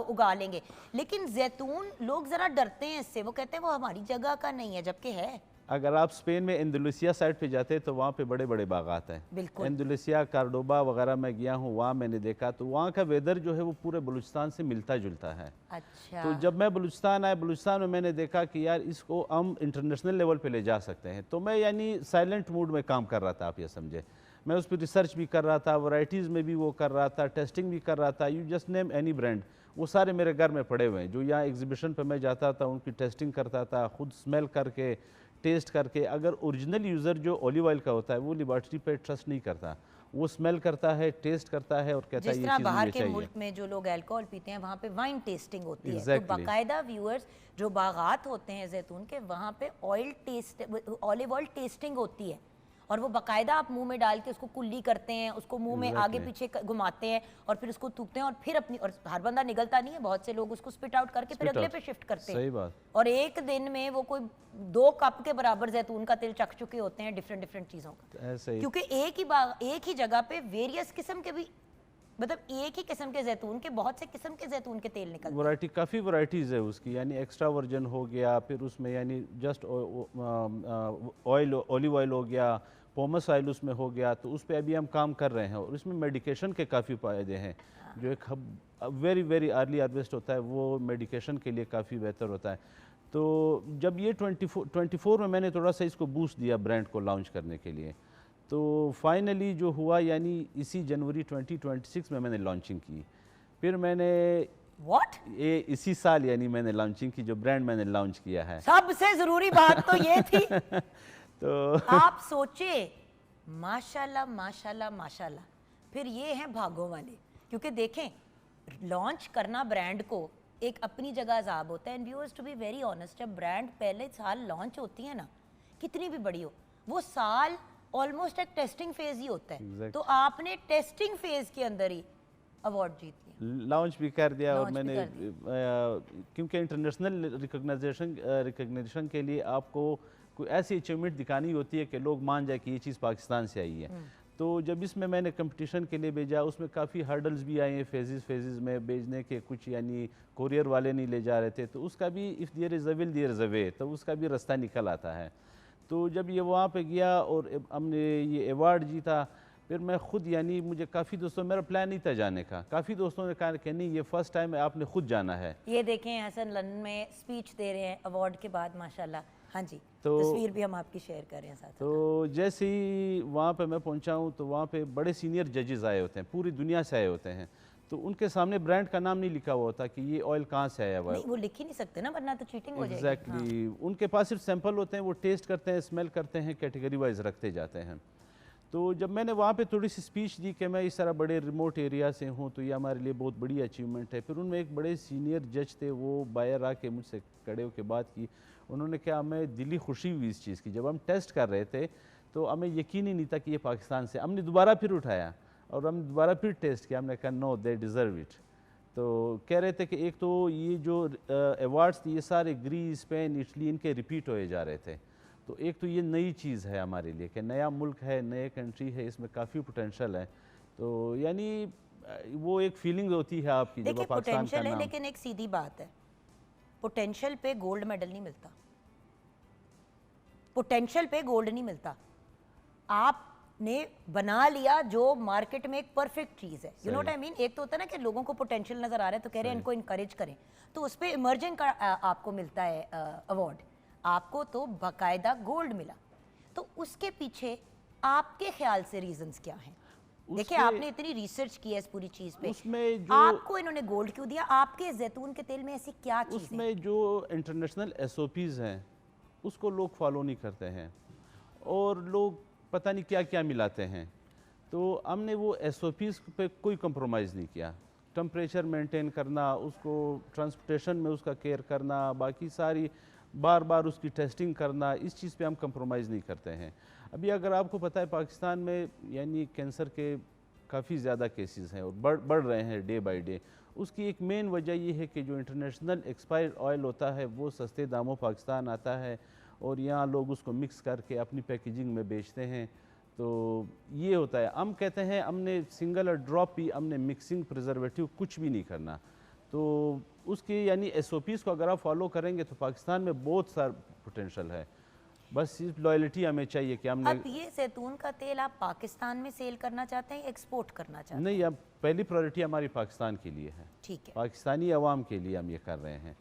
उगा लेंगे, लेकिन जैतून लोग जरा डरते हैं इससे, वो कहते हैं वो हमारी जगह का नहीं है, जबकि है। अगर आप स्पेन में एंडलुसिया साइड पे जाते तो वहाँ पे बड़े बड़े बागात हैं। बिल्कुल। एंडलुसिया, कार्डोबा वगैरह मैं गया हूँ, वहाँ मैंने देखा तो वहाँ का वेदर जो है वो पूरे बलूचिस्तान से मिलता जुलता है। अच्छा। तो जब मैं बलूचिस्तान आया, बलूचिस्तान में मैंने देखा कि यार इसको हम इंटरनेशनल लेवल पे ले जा सकते हैं। तो मैं यानी साइलेंट मूड में काम कर रहा था, आप ये समझे। मैं उस पर रिसर्च भी कर रहा था, वैराइटीज़ में भी वो कर रहा था, टेस्टिंग भी कर रहा था। You just name any brand, वो सारे मेरे घर में पड़े हुए हैं। जो यहाँ एग्जीबिशन पे मैं जाता था उनकी टेस्टिंग करता था, खुद स्मेल करके, टेस्ट करके। अगर ओरिजिनल यूज़र जो ऑलिव ऑयल का होता है वो लेबॉर्ट्री पे ट्रस्ट नहीं करता, वो स्मेल करता है, टेस्ट करता है और कहता है जिस ये तरह चीज़ बाहर मुझे के चाहिए। मुल्क में जो लोग अल्कोहल पीते हैं वहाँ पे वाइन टेस्टिंग होती है, तो Exactly. बाकायदा व्यूअर्स जो बागात होते हैं जैतून के, वहाँ पे ऑलिव ऑयल टेस्टिंग होती है, और वो बाकायदा आप मुंह में डाल के उसको कुल्ली करते हैं, उसको मुंह में आगे पीछे घुमाते हैं और फिर उसको थूकते हैं, और फिर अपनी, और हर बंदा निगलता नहीं है, बहुत से लोग उसको स्पिट आउट करके फिर अगले पे शिफ्ट करते हैं। सही बात। और एक दिन में वो कोई 2 कप के बराबर जैतून का तेल चख चुके होते हैं डिफरेंट चीज़ों का, ऐसे ही क्योंकि एक ही जगह पे वेरियस किस्म के भी, मतलब एक ही किस्म के जैतून के बहुत से किस्म के जैतून के तेल निकलते हैं। वैरायटी, काफ़ी वैराइटीज़ है उसकी, यानी एक्स्ट्रा वर्जन हो गया, फिर उसमें यानी जस्ट ऑयल, ऑलिव ऑयल हो गया, पोमस ऑयल उसमें हो गया। तो उस पर अभी हम काम कर रहे हैं और इसमें मेडिकेशन के काफ़ी फ़ायदे हैं। जो एक वेरी वेरी अर्ली हार्वेस्ट होता है वो मेडिकेशन के लिए काफ़ी बेहतर होता है। तो जब ये 24 में मैंने थोड़ा सा इसको बूस्ट दिया ब्रांड को लॉन्च करने के लिए, तो फाइनली जो हुआ यानी इसी जनवरी 2026 में मैंने लॉन्चिंग की। फिर मैंने ये इसी साल यानी मैंने लॉन्चिंग की, जो ब्रांड मैंने लॉन्च किया है। सबसे ज़रूरी बात तो ये थी तो आप सोचे, माशाल्लाह माशाल्लाह माशाल्लाह, फिर ये हैं भागों वाले, क्योंकि देखें लॉन्च करना ब्रांड को एक अपनी जगह अजाब होता है। And viewers to be very honest, जब ब्रांड पहले साल लॉन्च होती है ना, कितनी भी बड़ी हो, वो साल ऑलमोस्ट एक टेस्टिंग फेज ही होता है। Exactly. तो आपने टेस्टिंग फेज के अंदर ही अवार्ड जीत लिया, लॉन्च भी कर दिया। और Launch भी मैंने कर क्योंकि इंटरनेशनल रिकग्निशन के लिए आपको कोई ऐसी अचीवमेंट दिखानी होती है कि लोग मान जाए कि ये चीज़ पाकिस्तान से आई है। तो जब इसमें मैंने कंपटीशन के लिए भेजा, उसमें काफ़ी हर्डल्स भी आए हैं, फेजेस में भेजने के, कुछ यानी कोरियर वाले नहीं ले जा रहे थे, तो उसका भी if there is a will there is a way, तो उसका भी रास्ता निकल आता है। तो जब ये वहाँ पे गया और हमने ये अवार्ड जीता, फिर मैं खुद यानी मुझे काफ़ी दोस्तों, मेरा प्लान नहीं था जाने का, काफ़ी दोस्तों ने कहा कि नहीं ये फर्स्ट टाइम है, आपने खुद जाना है। ये देखें हसन लंदन में स्पीच दे रहे हैं अवार्ड के बाद, माशाल्लाह। हाँ जी, तो तस्वीर भी हम आपकी शेयर कर रहे हैं साथ। तो जैसे ही वहाँ पे मैं पहुँचा हूँ तो वहाँ पे बड़े सीनियर जजेस आए होते हैं, पूरी दुनिया से आए होते हैं। तो उनके सामने ब्रांड का नाम नहीं लिखा हुआ होता कि ये ऑयल कहाँ से आया हुआ है। नहीं, वो लिख ही नहीं सकते ना, वरना तो चीटिंग हो जाएगी। एग्जैक्टली, उनके पास सिर्फ सैंपल होते हैं, वो टेस्ट करते हैं, स्मेल करते हैं, कैटेगरी वाइज रखते जाते हैं। तो जब मैंने वहाँ पे थोड़ी सी स्पीच दी कि मैं इस तरह बड़े रिमोट एरिया से हूँ तो ये हमारे लिए बहुत बड़ी अचीवमेंट है, फिर उनमें एक बड़े सीनियर जज थे, वो बाहर आके मुझसे खड़े होकर बात की। उन्होंने कहा हमें दिली खुशी हुई इस चीज़ की, जब हम टेस्ट कर रहे थे तो हमें यकीन ही नहीं था कि ये पाकिस्तान से। हमने दोबारा फिर उठाया और हम दोबारा फिर टेस्ट किया, हमने कहा नो दे डिज़र्व इट। तो कह रहे थे कि एक तो ये जो अवार्ड्स थे ये सारे ग्रीस, स्पेन, इटली, इनके रिपीट होए जा रहे थे। तो एक तो ये नई चीज़ है हमारे लिए कि नया मुल्क है, नए कंट्री है, इसमें काफ़ी पोटेंशियल है। तो यानी वो एक फीलिंग होती है आपकी जब देखिए आप पाकिस्तान का पोटेंशियल है, नाम। लेकिन एक सीधी बात है, पोटेंशियल पे गोल्ड मेडल नहीं मिलता, पोटेंशियल पे गोल्ड नहीं मिलता। आपने बना लिया जो मार्केट में एक परफेक्ट चीज़ है, you know what I mean. एक तो होता है ना कि लोगों को पोटेंशियल नज़र आ रहा है तो कह रहे हैं इनको इनकरेज करें, तो उस पर इमर्जिंग का आपको मिलता है अवार्ड, आपको तो बाकायदा गोल्ड मिला। तो उसके पीछे आपके ख्याल से रीजंस क्या हैं? देखिए आपने इतनी रिसर्च की है इस पूरी चीज़ पे, उसमें जो आपको इन्होंने गोल्ड क्यों दिया? आपके जैतून के तेल में ऐसी क्या चीज़ है? उसमें जो इंटरनेशनल SOPs हैं उसको लोग फॉलो नहीं करते हैं और लोग पता नहीं क्या क्या मिलाते हैं। तो हमने वो SOPs पे कोई कंप्रोमाइज़ नहीं किया। टेम्परेचर मेंटेन करना, उसको ट्रांसपोर्टेशन में उसका केयर करना, बाकी सारी बार बार उसकी टेस्टिंग करना, इस चीज़ पे हम कंप्रोमाइज़ नहीं करते हैं। अभी अगर आपको पता है पाकिस्तान में यानी कैंसर के काफ़ी ज़्यादा केसेस हैं और बढ़ रहे हैं डे बाय डे। उसकी एक मेन वजह ये है कि जो इंटरनेशनल एक्सपायर्ड ऑयल होता है वो सस्ते दामों पाकिस्तान आता है और यहाँ लोग उसको मिक्स करके अपनी पैकेजिंग में बेचते हैं। तो ये होता है, हम कहते हैं हमने सिंगल ड्रॉप भी, हमने मिक्सिंग प्रिजर्वेटिव कुछ भी नहीं करना। तो उसकी यानी SOPs को अगर आप फॉलो करेंगे तो पाकिस्तान में बहुत सारा पोटेंशियल है, बस सिर्फ लॉयल्टी हमें चाहिए कि हमने। अब ये जैतून का तेल आप पाकिस्तान में सेल करना चाहते हैं, एक्सपोर्ट करना चाहते हैं? नहीं, अब पहली प्रायोरिटी हमारी पाकिस्तान के लिए है, ठीक है, पाकिस्तानी अवाम के लिए हम ये कर रहे हैं।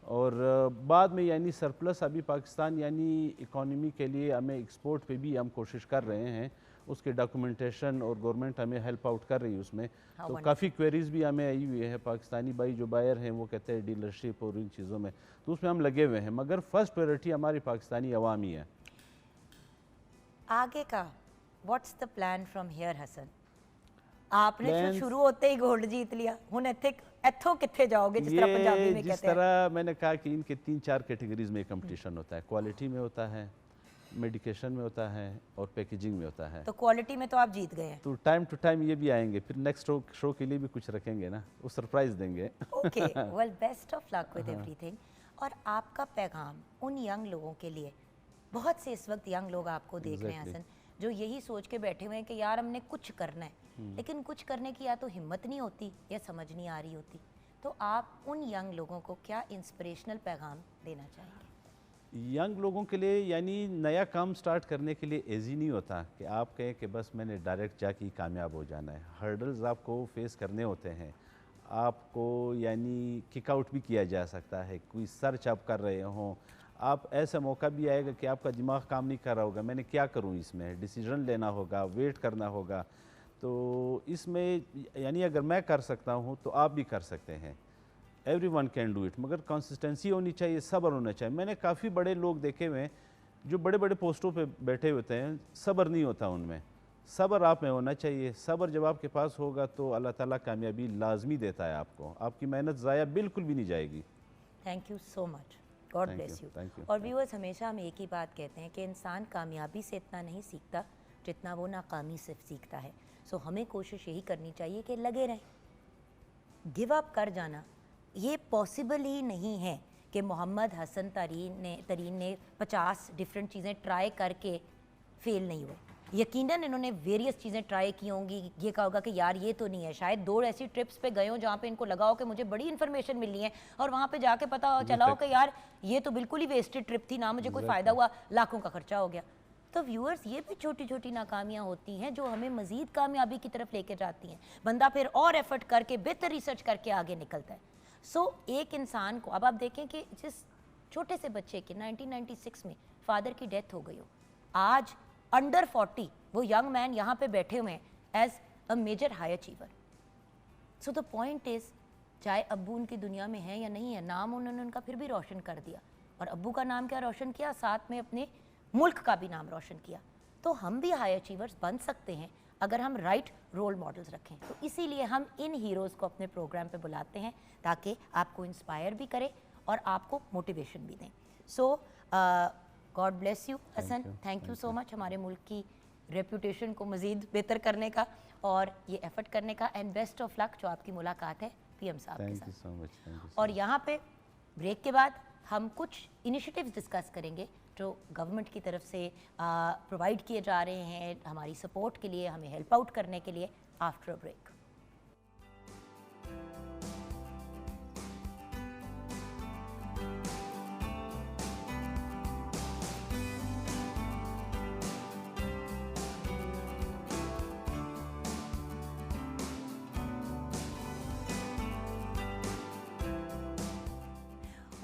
और बाद में यानी सरप्लस अभी पाकिस्तान यानी इकोनॉमी के लिए हमें एक्सपोर्ट पे भी हम कोशिश कर रहे हैं, उसके डॉक्यूमेंटेशन और गवर्नमेंट हमें हेल्प आउट कर रही है उसमें। तो काफ़ी क्वेरीज भी हमें आई हुई है, पाकिस्तानी भाई जो बायर हैं वो कहते हैं डीलरशिप और इन चीज़ों में, तो उसमें हम लगे हुए हैं, मगर फर्स्ट प्रायोरिटी हमारी पाकिस्तानी अवाम ही है। आगे का what's the plan from here Hassan? आपने तो शुरू होते ही गोल्ड जीत लिया, हुन इत्थों किथे जाओगे, जिस तरह पंजाबी में कहते हैं। जिस तरह मैंने कहा कि इनके 3-4 कैटेगरीज में कंपटीशन होता है, क्वालिटी में होता है, मेडिकेशन में होता है और पैकेजिंग में होता है। तो क्वालिटी में तो आप जीत गए हैं। तो टाइम टू टाइम ये भी आएंगे, फिर नेक्स्ट शो के लिए भी कुछ रखेंगे ना, वो सरप्राइज देंगे। Okay, well best of luck with everything. और आपका पैगाम उन यंग लोगों के लिए, बहुत से इस वक्त यंग लोग आपको देख रहे हैं हसन, जो यही सोच के बैठे हुए हैं कि यार हमने कुछ करना है, लेकिन कुछ करने की या तो हिम्मत नहीं होती या समझ नहीं आ रही होती, तो आप उन यंग लोगों को क्या इंस्पिरेशनल पैगाम देना चाहेंगे? यंग लोगों के लिए यानी नया काम स्टार्ट करने के लिए ईजी नहीं होता कि आप कहें कि बस मैंने डायरेक्ट जाके कामयाब हो जाना है। हर्डल्स आपको फेस करने होते हैं, आपको यानी किक आउट भी किया जा सकता है, कोई सर्च आप कर रहे हों, आप ऐसा मौका भी आएगा कि आपका दिमाग काम नहीं कर रहा होगा, मैंने क्या करूं, इसमें डिसीजन लेना होगा, वेट करना होगा। तो इसमें यानी अगर मैं कर सकता हूं तो आप भी कर सकते हैं, एवरीवन कैन डू इट, मगर कंसिस्टेंसी होनी चाहिए, सब्र होना चाहिए। मैंने काफ़ी बड़े लोग देखे हुए हैं जो बड़े बड़े पोस्टों पे बैठे होते हैं, सब्र नहीं होता उनमें, सब्र आप में होना चाहिए। सब्र जब आपके पास होगा तो अल्लाह ताला कामयाबी लाजमी देता है आपको, आपकी मेहनत ज़ाया बिल्कुल भी नहीं जाएगी। Thank you so much, God bless you. और व्यूअर्स, हमेशा हम एक ही बात कहते हैं कि इंसान कामयाबी से इतना नहीं सीखता जितना वो नाकामी से सीखता है। सो हमें कोशिश यही करनी चाहिए कि लगे रहें, गिव अप कर जाना ये पॉसिबल ही नहीं है कि मोहम्मद हसन तरीन ने 50 डिफरेंट चीज़ें ट्राई करके फेल नहीं हुए। यकीनन इन्होंने वेरियस चीज़ें ट्राई की होंगी, ये कहा होगा कि यार ये तो नहीं है, शायद 2 ऐसी ट्रिप्स पे गए हो जहाँ पे इनको लगा हो कि मुझे बड़ी इन्फॉर्मेशन मिली है और वहाँ पे जाके पता चला हो कि यार ये तो बिल्कुल ही वेस्टेड ट्रिप थी, ना मुझे कोई फ़ायदा हुआ, लाखों का खर्चा हो गया। तो व्यूअर्स, ये भी छोटी छोटी नाकामियाँ होती हैं जो हमें मज़ीद कामयाबी की तरफ लेकर जाती हैं। बंदा फिर और एफर्ट करके बेहतर रिसर्च करके आगे निकलता है। सो एक इंसान को, अब आप देखें कि जिस छोटे से बच्चे के 1996 में फादर की डेथ हो गई हो, आज अंडर 40 वो यंग मैन यहाँ पे बैठे हुए हैं as a major high achiever. So the point is, चाहे अब्बू उनकी दुनिया में है या नहीं है, नाम उन्होंने उनका फिर भी रोशन कर दिया, और अब्बू का नाम क्या रोशन किया, साथ में अपने मुल्क का भी नाम रोशन किया। तो हम भी हाई अचीवर्स बन सकते हैं अगर हम राइट रोल मॉडल्स रखें। तो इसीलिए हम इन हीरोज़ को अपने प्रोग्राम पे बुलाते हैं ताकि आपको इंस्पायर भी करें और आपको मोटिवेशन भी दें। So God bless you Hassan, thank you so much हमारे मुल्क की रेपुटेशन को मज़ीद बेहतर करने का और ये एफर्ट करने का, एंड बेस्ट ऑफ लक जो आपकी मुलाकात है PM साहब के साथ। और यहाँ पे ब्रेक के बाद हम कुछ इनिशिएटिव्स डिस्कस करेंगे जो गवर्नमेंट की तरफ से प्रोवाइड किए जा रहे हैं हमारी सपोर्ट के लिए, हमें हेल्प आउट करने के लिए, after a break.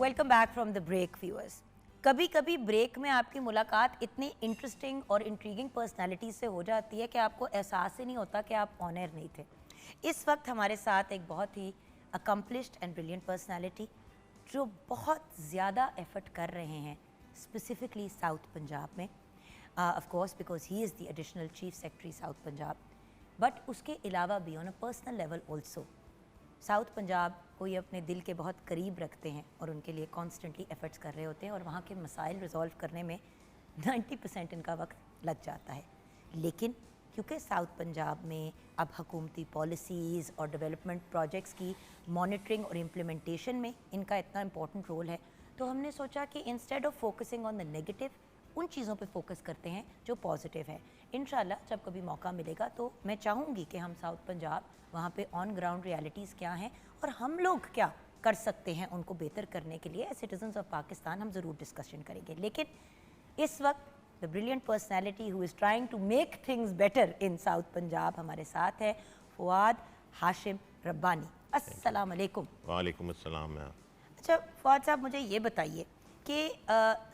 Welcome back from the break viewers. कभी कभी ब्रेक में आपकी मुलाकात इतनी इंटरेस्टिंग और इंट्रीगिंग पर्सनालिटी से हो जाती है कि आपको एहसास ही नहीं होता कि आप ऑन एयर नहीं थे। इस वक्त हमारे साथ एक बहुत ही अकम्पलिश्ड एंड ब्रिलियंट पर्सनालिटी जो बहुत ज़्यादा एफर्ट कर रहे हैं स्पेसिफिकली साउथ पंजाब में, of course because he is the additional chief secretary south Punjab, but उसके अलावा भी on a personal level also south Punjab को ये अपने दिल के बहुत करीब रखते हैं और उनके लिए कॉन्स्टेंटली एफर्ट्स कर रहे होते हैं और वहाँ के मसाइल रिजॉल्व करने में 90% इनका वक्त लग जाता है। लेकिन क्योंकि साउथ पंजाब में अब हुकूमती पॉलिसीज़ और डेवलपमेंट प्रोजेक्ट्स की मॉनिटरिंग और इम्प्लीमेंटेशन में इनका इतना इम्पोर्टेंट रोल है, तो हमने सोचा कि instead of focusing on the negative, उन चीज़ों पे फोकस करते हैं जो पॉजिटिव है। इंशाल्लाह जब कभी मौका मिलेगा तो मैं चाहूँगी कि हम साउथ पंजाब वहाँ पे ऑन ग्राउंड रियलिटीज़ क्या हैं और हम लोग क्या कर सकते हैं उनको बेहतर करने के लिए एज सिटीजन्स ऑफ पाकिस्तान हम ज़रूर डिस्कशन करेंगे। लेकिन इस वक्त the brilliant personality who is trying to make things better in south Punjab हमारे साथ है फवाद हाशिम रब्बानी। अस्सलाम वालेकुम। वालेकुम अस्सलाम। अच्छा फवाद साहब, मुझे ये बताइए कि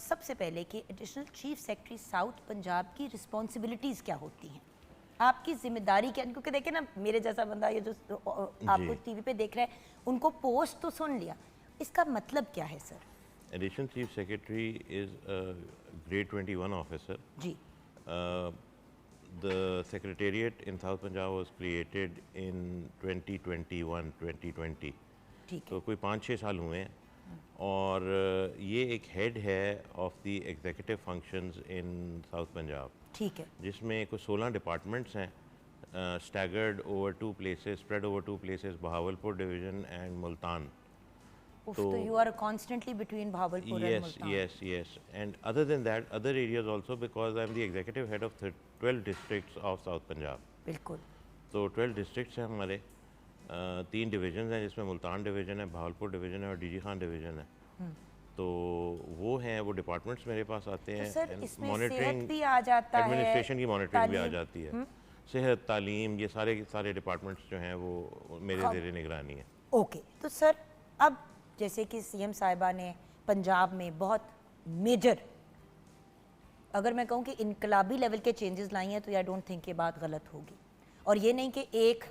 सबसे पहले कि additional chief secretary south Punjab की रिस्पॉन्सिबिलिटीज़ क्या होती हैं, आपकी जिम्मेदारी क्या? क्योंकि देखिए ना, मेरे जैसा बंदा ये जो आपको टीवी पे देख रहा है, उनको पोस्ट तो सुन लिया, इसका मतलब क्या है sir? Additional chief secretary is grade 21 officer जी। The secretariat in South Punjab was created in 2020। ठीक तो कोई 5-6 साल हुए हैं और ये एक हेड है of the executive functions in south Punjab, ठीक है, जिसमें कुछ 16 डिपार्टमेंट्स हैं staggered over 2 places, spread over 2 places, Bahawalpur division and Multan. तो you are constantly between Bahawalpur and Multan. Yes. And other than that, other areas also, because I'm the executive head of 12 districts of South Punjab. बिल्कुल। तो 12 districts हैं हमारे, 3 division हैं जिसमें Multan division है, Bahawalpur division है और डीजी खान डिवीज़न है। तो वो हैं, वो डिपार्टमेंट्स मेरे पास आते हैं। तो सर इसमें मॉनिटरिंग सेहत भी आ जाता है, एडमिनिस्ट्रेशन की मॉनिटरिंग भी आ तालीम, जाती है, सेहत, तालीम, ये सारे डिपार्टमेंट्स जो हैं वो मेरे ज़ेरे निगरानी है। ओके। तो सर अब जैसे कि सीएम साहिबा ने पंजाब में बहुत मेजर, अगर मैं कहूँ कि इनकलाबी लेवल के चेंजेस लाई हैं, तो आई डोंट थिंक ये बात गलत होगी। और ये नहीं कि एक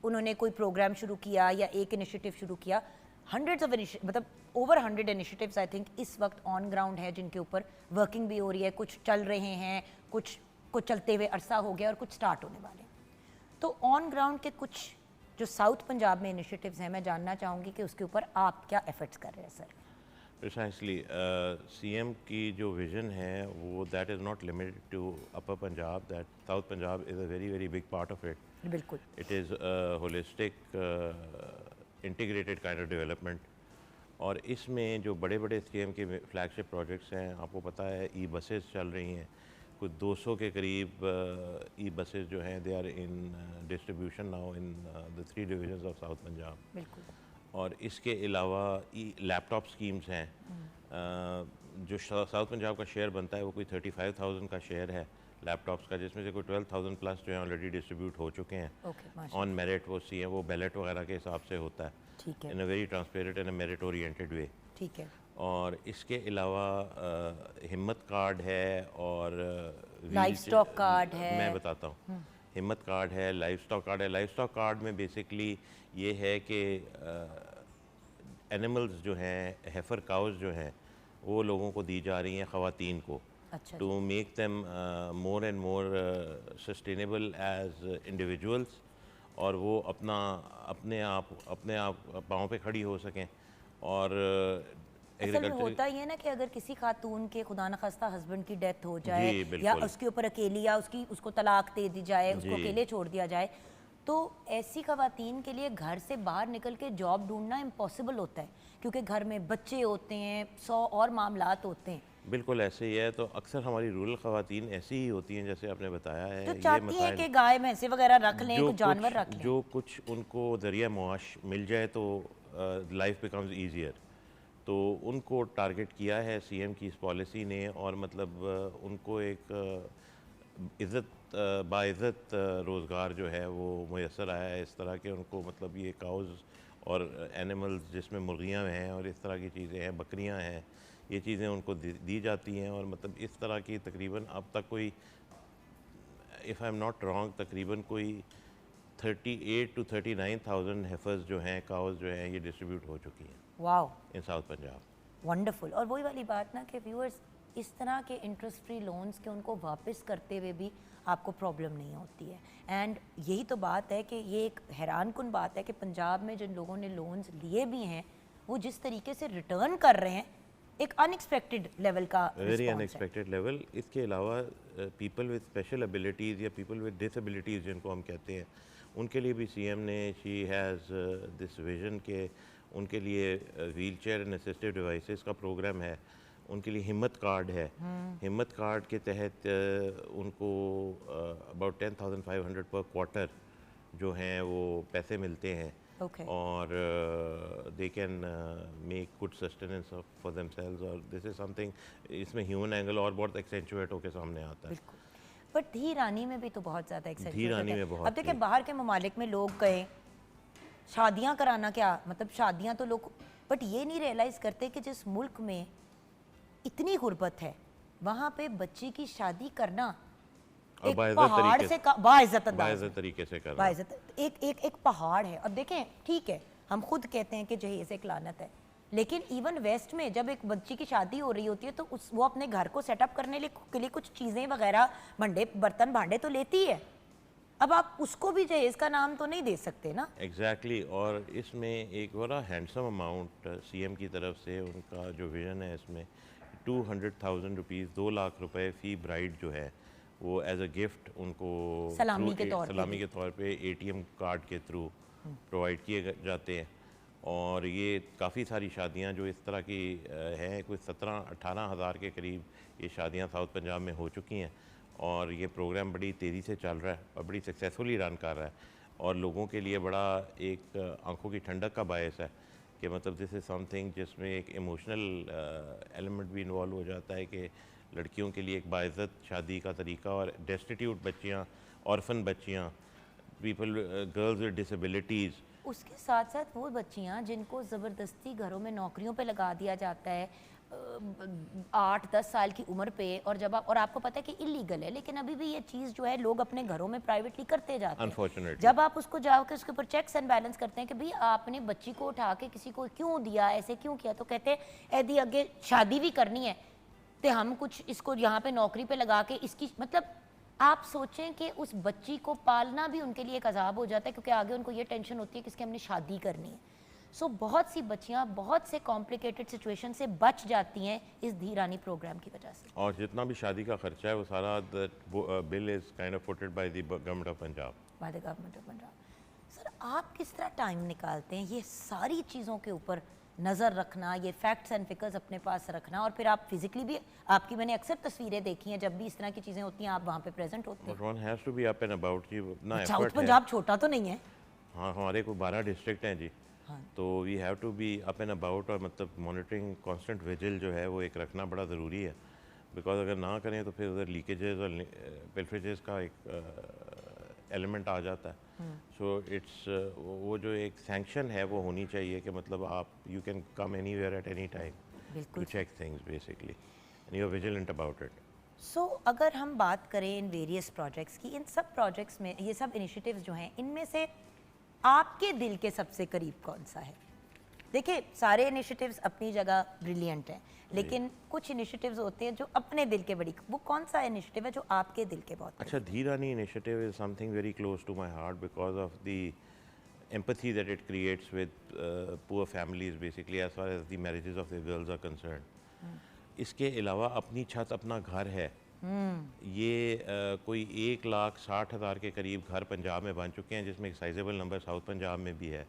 उन्होंने कोई प्रोग्राम शुरू किया या एक इनिशिएटिव शुरू किया, हंड्रेड्स ऑफ मतलब ओवर 100 इनिशिएटिव्स आई थिंक इस वक्त ऑन ग्राउंड है, जिनके ऊपर वर्किंग भी हो रही है, कुछ चल रहे हैं, कुछ चलते हुए अरसा हो गया और कुछ स्टार्ट होने वाले हैं। तो ऑन ग्राउंड के कुछ जो साउथ पंजाब में इनिशिएटिव्स हैं, मैं जानना चाहूँगी कि उसके ऊपर आप क्या एफर्ट्स कर रहे हैं सर? प्रिसाइसली सीएम की जो विज़न है वो that is not limited to upper Punjab, that South Punjab is a very big part of it. बिल्कुल। It is holistic integrated kind of development. और इसमें जो बड़े सीएम के फ्लैगशिप प्रोजेक्ट्स हैं, आपको पता है ई बसेस चल रही हैं, कुछ 200 के करीब ई बसेस जो हैं they are in distribution now in the 3 divisions of south Punjab. बिल्कुल। और इसके अलावा लैपटॉप स्कीम्स हैं, जो साउथ पंजाब का शेयर बनता है वो कोई 35,000 का शेयर है लैपटॉप्स का, जिसमें से कोई 12,000 प्लस जो है ऑलरेडी डिस्ट्रीब्यूट हो चुके हैं ऑन मेरिट। वो सीएम वो बैलेट वगैरह के हिसाब से होता है, ठीक है, in a very transparent and merit oriented way. ठीक है। और इसके अलावा हिम्मत कार्ड है और लाइफ स्टॉक कार्ड है, मैं बताता हूँ। हिम्मत कार्ड है, लाइफ स्टॉक कार्ड है। लाइफ स्टॉक कार्ड में बेसिकली ये है कि एनिमल्स जो हैं, हेफर काउज जो हैं, वो लोगों को दी जा रही हैं, ख़वातीन को, अच्छा, to make them more and more sustainable as individuals, और वो अपने आप पाँव पे खड़ी हो सकें। और असल में होता ही है ना कि अगर किसी खातून के खुदा न खास्ता हस्बैंड की डेथ हो जाए या उसके ऊपर अकेली या उसको तलाक दे दी जाए, उसको अकेले छोड़ दिया जाए, तो ऐसी खवातीन के लिए घर से बाहर निकल के जॉब ढूंढना इम्पॉसिबल होता है, क्योंकि घर में बच्चे होते हैं, 100 और मामलात होते हैं। बिल्कुल ऐसे ही है। तो अक्सर हमारी रूरल ख़वातीन ऐसी ही होती हैं जैसे आपने बताया है। तो ये चाहती हैं मसाइल कि गाय भैंसे वगैरह रख लें, कुछ जानवर रख लें। जो कुछ उनको ज़रिया मुआश मिल जाए तो लाइफ बिकम्स ईजियर, तो उनको टारगेट किया है सीएम की इस पॉलिसी ने। और मतलब उनको एक बाइज़्ज़त रोज़गार जो है वो मुयसर आया है इस तरह के उनको। मतलब ये काउज़ और एनिमल्स जिसमें मुर्गियाँ हैं और इस तरह की चीज़ें हैं, बकरियाँ हैं, ये चीज़ें उनको दी जाती हैं। और मतलब इस तरह की तकरीबन अब तक कोई, if I am not wrong, तकरीबन कोई 38 to 39,000 हेफर्स जो हैं, काउज़ जो हैं, ये डिस्ट्रीब्यूट हो चुकी हैं वाओ, इन साउथ पंजाब। वंडरफुल। और वही वाली बात ना कि व्यूअर्स, इस तरह के इंटरेस्ट फ्री लोन्स के उनको वापस करते हुए भी आपको प्रॉब्लम नहीं होती है। एंड यही तो बात है कि ये एक हैरान कुन बात है कि पंजाब में जिन लोगों ने लोन्स लिए भी हैं वो जिस तरीके से रिटर्न कर रहे हैं, एक अनएक्सपेक्टेड लेवल का वेरी response है। Unexpected level. इसके अलावा पीपल विद स्पेशल एबिलिटीज़ या पीपल विद डिसेबिलिटीज़ जिनको हम कहते हैं, उनके लिए भी सीएम ने, शी हैज़ दिस विजन के उनके लिए wheel chair and assistive devices का प्रोग्राम है। उनके लिए हिम्मत कार्ड है। हिम्मत कार्ड के तहत उनको अबाउट 10,500 पर क्वार्टर जो हैं वो पैसे मिलते हैं। Okay. और they can make good sustenance for themselves. और दिस इज समथिंग, इसमें ह्यूमन एंगल और बहुत एक्सेंचुएट होकर सामने आता है। बिल्कुल। बट धी रानी में भी तो बहुत ज़्यादा धी रानी में बहुत अब देखिए थी। बाहर के ममालिक में लोग गए शादियां कराना, क्या मतलब शादियां तो लोग, बट ये नहीं रियलाइज़ करते कि जिस मुल्क में इतनी गुर्बत है वहाँ पे बच्ची की शादी करना और एक बाइज़्ज़त पहाड़ तरीके से बाइज़्ज़त अंदाज बाइज़्ज़त में। तरीके से करना। बाइज़्ज़त एक एक एक पहाड़ है। अब देखें, ठीक है, हम खुद कहते हैं कि जहेज़ एक लानत है, लेकिन इवन वेस्ट में जब एक बच्ची की शादी हो रही होती है तो वो अपने घर को सेटअप करने के लिए कुछ चीज़ें वगैरह, बर्तन भांडे तो लेती है। अब आप उसको भी जहेज़ का नाम तो नहीं दे सकते ना। एग्जैक्टली और इसमें एक बड़ा हैंडसम अमाउंट सीएम की तरफ से, उनका जो विजन है इसमें 200,000 रुपीज़, 2 लाख रुपए फ़ी ब्राइड जो है वो एज अ गिफ्ट उनको सलामी के तौर पे सलामी भी। के तौर पे एटीएम कार्ड के थ्रू प्रोवाइड किए जाते हैं। और ये काफ़ी सारी शादियां जो इस तरह की हैं, कोई 17-18 हज़ार के करीब ये शादियां साउथ पंजाब में हो चुकी हैं। और ये प्रोग्राम बड़ी तेज़ी से चल रहा है और बड़ी सक्सेसफुली रन कर रहा है और लोगों के लिए बड़ा एक आंखों की ठंडक का बायस है कि मतलब दिस इज़ समथिंग जिसमें एक इमोशनल एलिमेंट भी इन्वॉल्व हो जाता है कि लड़कियों के लिए एक बाइज़्ज़त शादी का तरीका। और डेस्टिट्यूट बच्चियाँ, ऑर्फन बच्चियाँ, पीपल, गर्ल्स विद डिसेबिलिटीज़, उसके साथ साथ वो बच्चियां जिनको ज़बरदस्ती घरों में नौकरियों पे लगा दिया जाता है 8-10 साल की उम्र पे, और जब आपको पता है कि इलीगल है, लेकिन अभी भी ये चीज़ जो है लोग अपने घरों में प्राइवेटली करते जाते हैं। अनफॉर्चुनेटली जब आप उसको जाकर उसके ऊपर चेक्स एंड बैलेंस करते हैं कि भाई आपने बच्ची को उठा के किसी को क्यों दिया, ऐसे क्यों किया, तो कहते हैं यदि आगे शादी भी करनी है तो हम कुछ इसको यहाँ पे नौकरी पे लगा के इसकी, मतलब आप सोचें कि उस बच्ची को पालना भी उनके लिए एक अजाब हो जाता है, क्योंकि आगे उनको ये टेंशन होती है कि इसकी हमने शादी करनी है। सो बहुत सी बच्चियां बहुत से कॉम्प्लिकेटेड सिचुएशन से बच जाती हैं इस धी रानी प्रोग्राम की वजह से। और जितना भी शादी का खर्चा है वो सारा bill is kind of footed by the government of Punjab. By the government of Punjab. Sir आप किस तरह टाइम निकालते हैं ये सारी चीज़ों के ऊपर नज़र रखना, ये फैक्ट्स एंड फिगर्स अपने पास रखना, और फिर आप फिजिकली भी, आपकी मैंने अक्सर तस्वीरें देखी हैं जब भी इस तरह की चीज़ें होती हैं आप वहाँ पे प्रेजेंट होते हैं। One has to be up and about जी, अपना साउथ एफर्ट है। पंजाब छोटा तो नहीं है। हाँ, हमारे को 12 डिस्ट्रिक्ट हैं जी। हाँ। तो we have to be up and about. और मतलब मॉनिटरिंग, कांस्टेंट विजिल जो है वो एक रखना बड़ा ज़रूरी है, बिकॉज अगर ना करें तो फिर उधर लीकेजेस और पिल्फरेजेस का एक एलिमेंट आ जाता है। सो इट्स वो जो एक सैंक्शन है वो होनी चाहिए कि मतलब आप you can come anywhere at any time to check things basically and you are vigilant about it. So अगर हम बात करें इन वेरियस प्रोजेक्ट्स की, इन सब प्रोजेक्ट्स में ये सब इनिशिएटिव्स जो हैं, इनमें से आपके दिल के सबसे करीब कौन सा है? देखिए सारे इनिशिएटिव्स अपनी जगह ब्रिलियंट हैं, लेकिन कुछ इनिशिएटिव्स होते हैं जो अपने दिल के बड़ी, वो कौन सा इनिशिएटिव है जो आपके दिल के बहुत अच्छा, Dhee Rani initiative is something very close to my heart because of the empathy that it creates with poor families basically as far as the marriages of the girls are concerned. इसके अलावा अपनी छत अपना घर है, ये कोई 1,60,000 के करीब घर पंजाब में बन चुके हैं, जिसमें एक साइजेबल नंबर साउथ पंजाब में भी है,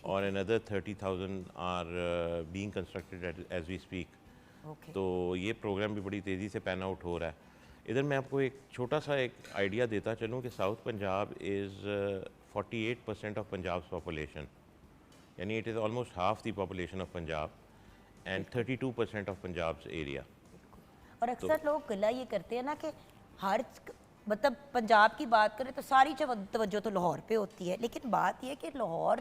और another 30,000 are being constructed as we speak. Okay. तो ये प्रोग्राम भी बड़ी तेज़ी से पैन आउट हो रहा है। इधर मैं आपको एक छोटा सा एक आइडिया देता चलूँ कि South Punjab is 48% of Punjab population, यानी it is almost half the population of Punjab and 32% of Punjab area. और अक्सर लोग गला ये करते हैं ना कि मतलब पंजाब की बात करें तो सारी तवज्जो तो लाहौर पे होती है, लेकिन बात यह कि लाहौर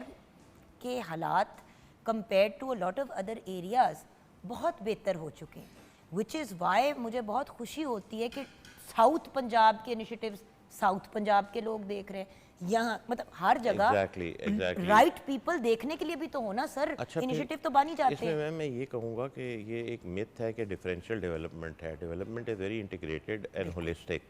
के हालात compare to a lot of other areas बहुत बेहतर हो चुके हैं, विच इज़ वाई मुझे बहुत खुशी होती है कि साउथ पंजाब के इनिशिएटिव्स साउथ पंजाब के लोग देख रहे हैं यहाँ, मतलब हर जगह Exactly. राइट पीपल देखने के लिए भी तो हो ना सर, अच्छा, इनिशिएटिव तो बन ही जाते इसमें हैं। मैं ये कहूँगा कि ये एक मिथ है कि डिफरेंशियल डेवलपमेंट है। Development is very integrated and holistic.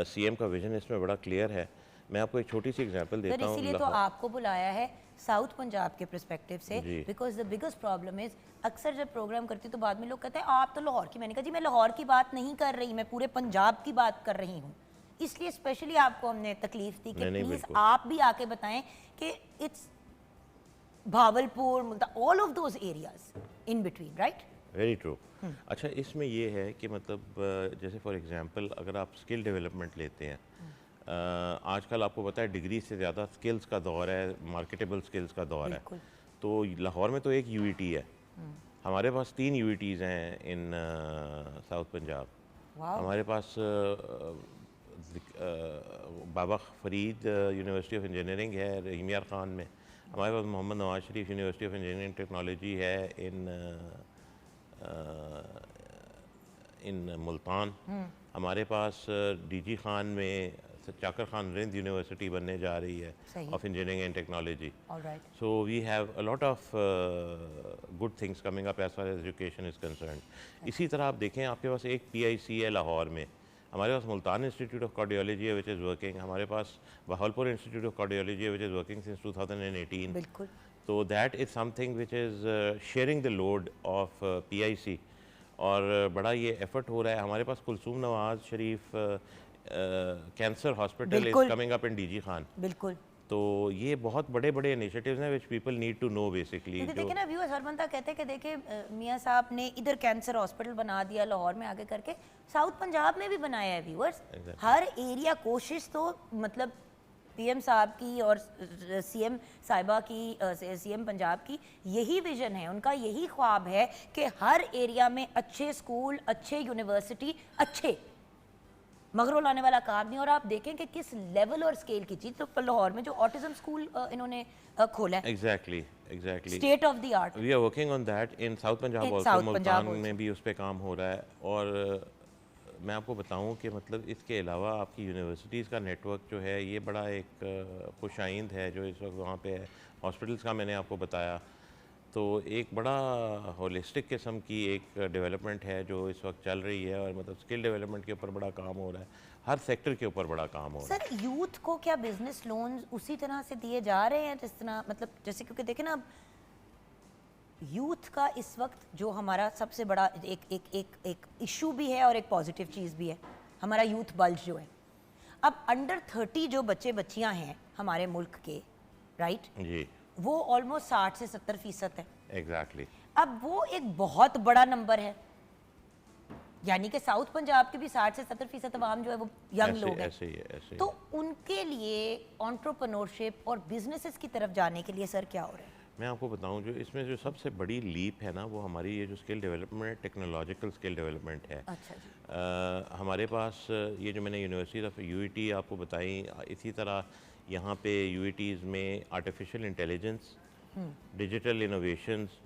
CM का विजन इसमें बड़ा क्लियर है। मैं आपको एक छोटी सी एग्जांपल सर देता हूँ। इसीलिए तो आपको बुलाया है साउथ पंजाब के पर्सपेक्टिव से, because the biggest problem is अक्सर जब प्रोग्राम करती तो बाद में लोग कहते हैं आप तो लाहौर की। मैंने कहा जी मैं लाहौर की बात नहीं कर रही, मैं पूरे पंजाब की बात कर रही हूँ। इसलिए स्पेशली आपको हमने तकलीफ दी कि प्लीज आप भी आके बताएं कि it's Bahawalpur, all of those areas in between, right? Very true. अच्छा, इसमें ये है कि मतलब जैसे फॉर एग्जांपल अगर आप स्किल डेवलपमेंट लेते हैं, आजकल आपको पता है डिग्री से ज़्यादा स्किल्स का दौर है, मार्केटेबल स्किल्स का दौर है। तो लाहौर में तो एक यूईटी है, हमारे पास 3 यूईटीज़ हैं इन साउथ पंजाब। हमारे पास बाबा फरीद यूनिवर्सिटी ऑफ इंजीनियरिंग है रहीम यार ख़ान में। हमारे पास Mohammad Nawaz Sharif university of engineering technology है इन मुल्तान। हमारे पास डीजी खान में चाकर खान रिंद यूनिवर्सिटी बनने जा रही है of engineering and technology. So we have a lot of good things coming up as far as education is concerned. इसी तरह आप देखें, आपके पास एक PIC है लाहौर में, हमारे पास मुल्तान इंस्टीट्यूट ऑफ कार्डियोलॉजी है विच इज़ वर्किंग, हमारे पास बहावलपुर इंस्टीट्यूट ऑफ कार्डियोलॉजी है विच इज़ वर्किंग सिंस 2018। बिल्कुल। तो that is something which is sharing the load of PIC, और बड़ा ये एफर्ट हो रहा है। हमारे पास Kulsoom Nawaz Sharif cancer hospital is coming up in DG Khan. बिल्कुल। तो ये बहुत बड़े बड़े इनिशिएटिव्स हैं which people need to no basically. देखिए ना व्यूअर्स, हर बंदा कहते हैं कि देखिए मियाँ साहब ने इधर कैंसर हॉस्पिटल बना दिया लाहौर में आगे करके, साउथ पंजाब में भी बनाया है व्यूअर्स। हर एरिया कोशिश तो मतलब PM साहब की और CM साहिबा की, CM पंजाब की यही विजन है, उनका यही ख्वाब है कि हर एरिया में अच्छे स्कूल, अच्छे यूनिवर्सिटी, अच्छे मगरों लाने वाला काम नहीं। और आप देखें कि किस लेवल और स्केल की चीज़, तो लाहौर में जो ऑटिज्म स्कूल इन्होंने खोला है, exactly state of the art, we are working on that in south Punjab also. Multan में भी उस पर काम हो रहा है। और मैं आपको बताऊं कि मतलब इसके अलावा आपकी यूनिवर्सिटीज़ का नेटवर्क जो है ये बड़ा एक खुशाइंद है जो इस वक्त वहाँ पे है। हॉस्पिटल्स का मैंने आपको बताया, तो एक बड़ा होलिस्टिक किस्म की एक डेवलपमेंट है जो इस वक्त चल रही है। और मतलब स्किल डेवलपमेंट के ऊपर बड़ा काम हो रहा है, हर सेक्टर के ऊपर बड़ा काम हो रहा है। सर यूथ को क्या बिजनेस लोन्स उसी तरह से दिए जा रहे हैं जिस तरह, मतलब जैसे, क्योंकि देखें ना यूथ का इस वक्त जो हमारा सबसे बड़ा एक इशू भी है और एक पॉजिटिव चीज़ भी है, हमारा यूथ बल्ज जो है। अब अंडर 30 जो बच्चे बच्चियां हैं हमारे मुल्क के, राइट जी, वो ऑलमोस्ट 60 से 70% है। एग्जैक्टली। अब वो एक बहुत बड़ा नंबर है, यानी कि साउथ पंजाब के भी 60 से 70% अवाम जो है वो यंग लोग हैं। तो उनके लिए एंटरप्रेन्योरशिप और बिजनेसेस की तरफ जाने के लिए सर क्या हो रहा है? मैं आपको बताऊं, जो इसमें जो सबसे बड़ी लीप है ना वो हमारी ये जो skill development, technological skill development है। अच्छा जी। हमारे पास ये जो मैंने यूनिवर्सिटी ऑफ UET आपको बताई, इसी तरह यहाँ पे UETs में artificial intelligence, digital innovations,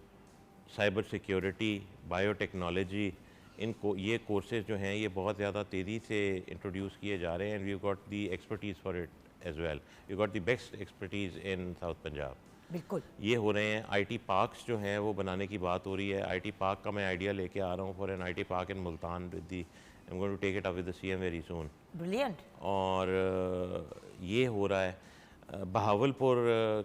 cyber security, biotechnology, इनको ये कोर्सेज जो हैं ये बहुत ज़्यादा तेज़ी से इंट्रोड्यूस किए जा रहे हैं। And we got the expertise for it as well, we got the best expertise in south Punjab. बिल्कुल ये हो रहे हैं। IT पार्क्स जो हैं वो बनाने की बात हो रही है। IT पार्क का मैं आइडिया लेके आ रहा हूँ for an IT park in Multan with the, I am going to take it up with the CM very soon. Brilliant. और ये हो रहा है। बहावलपुर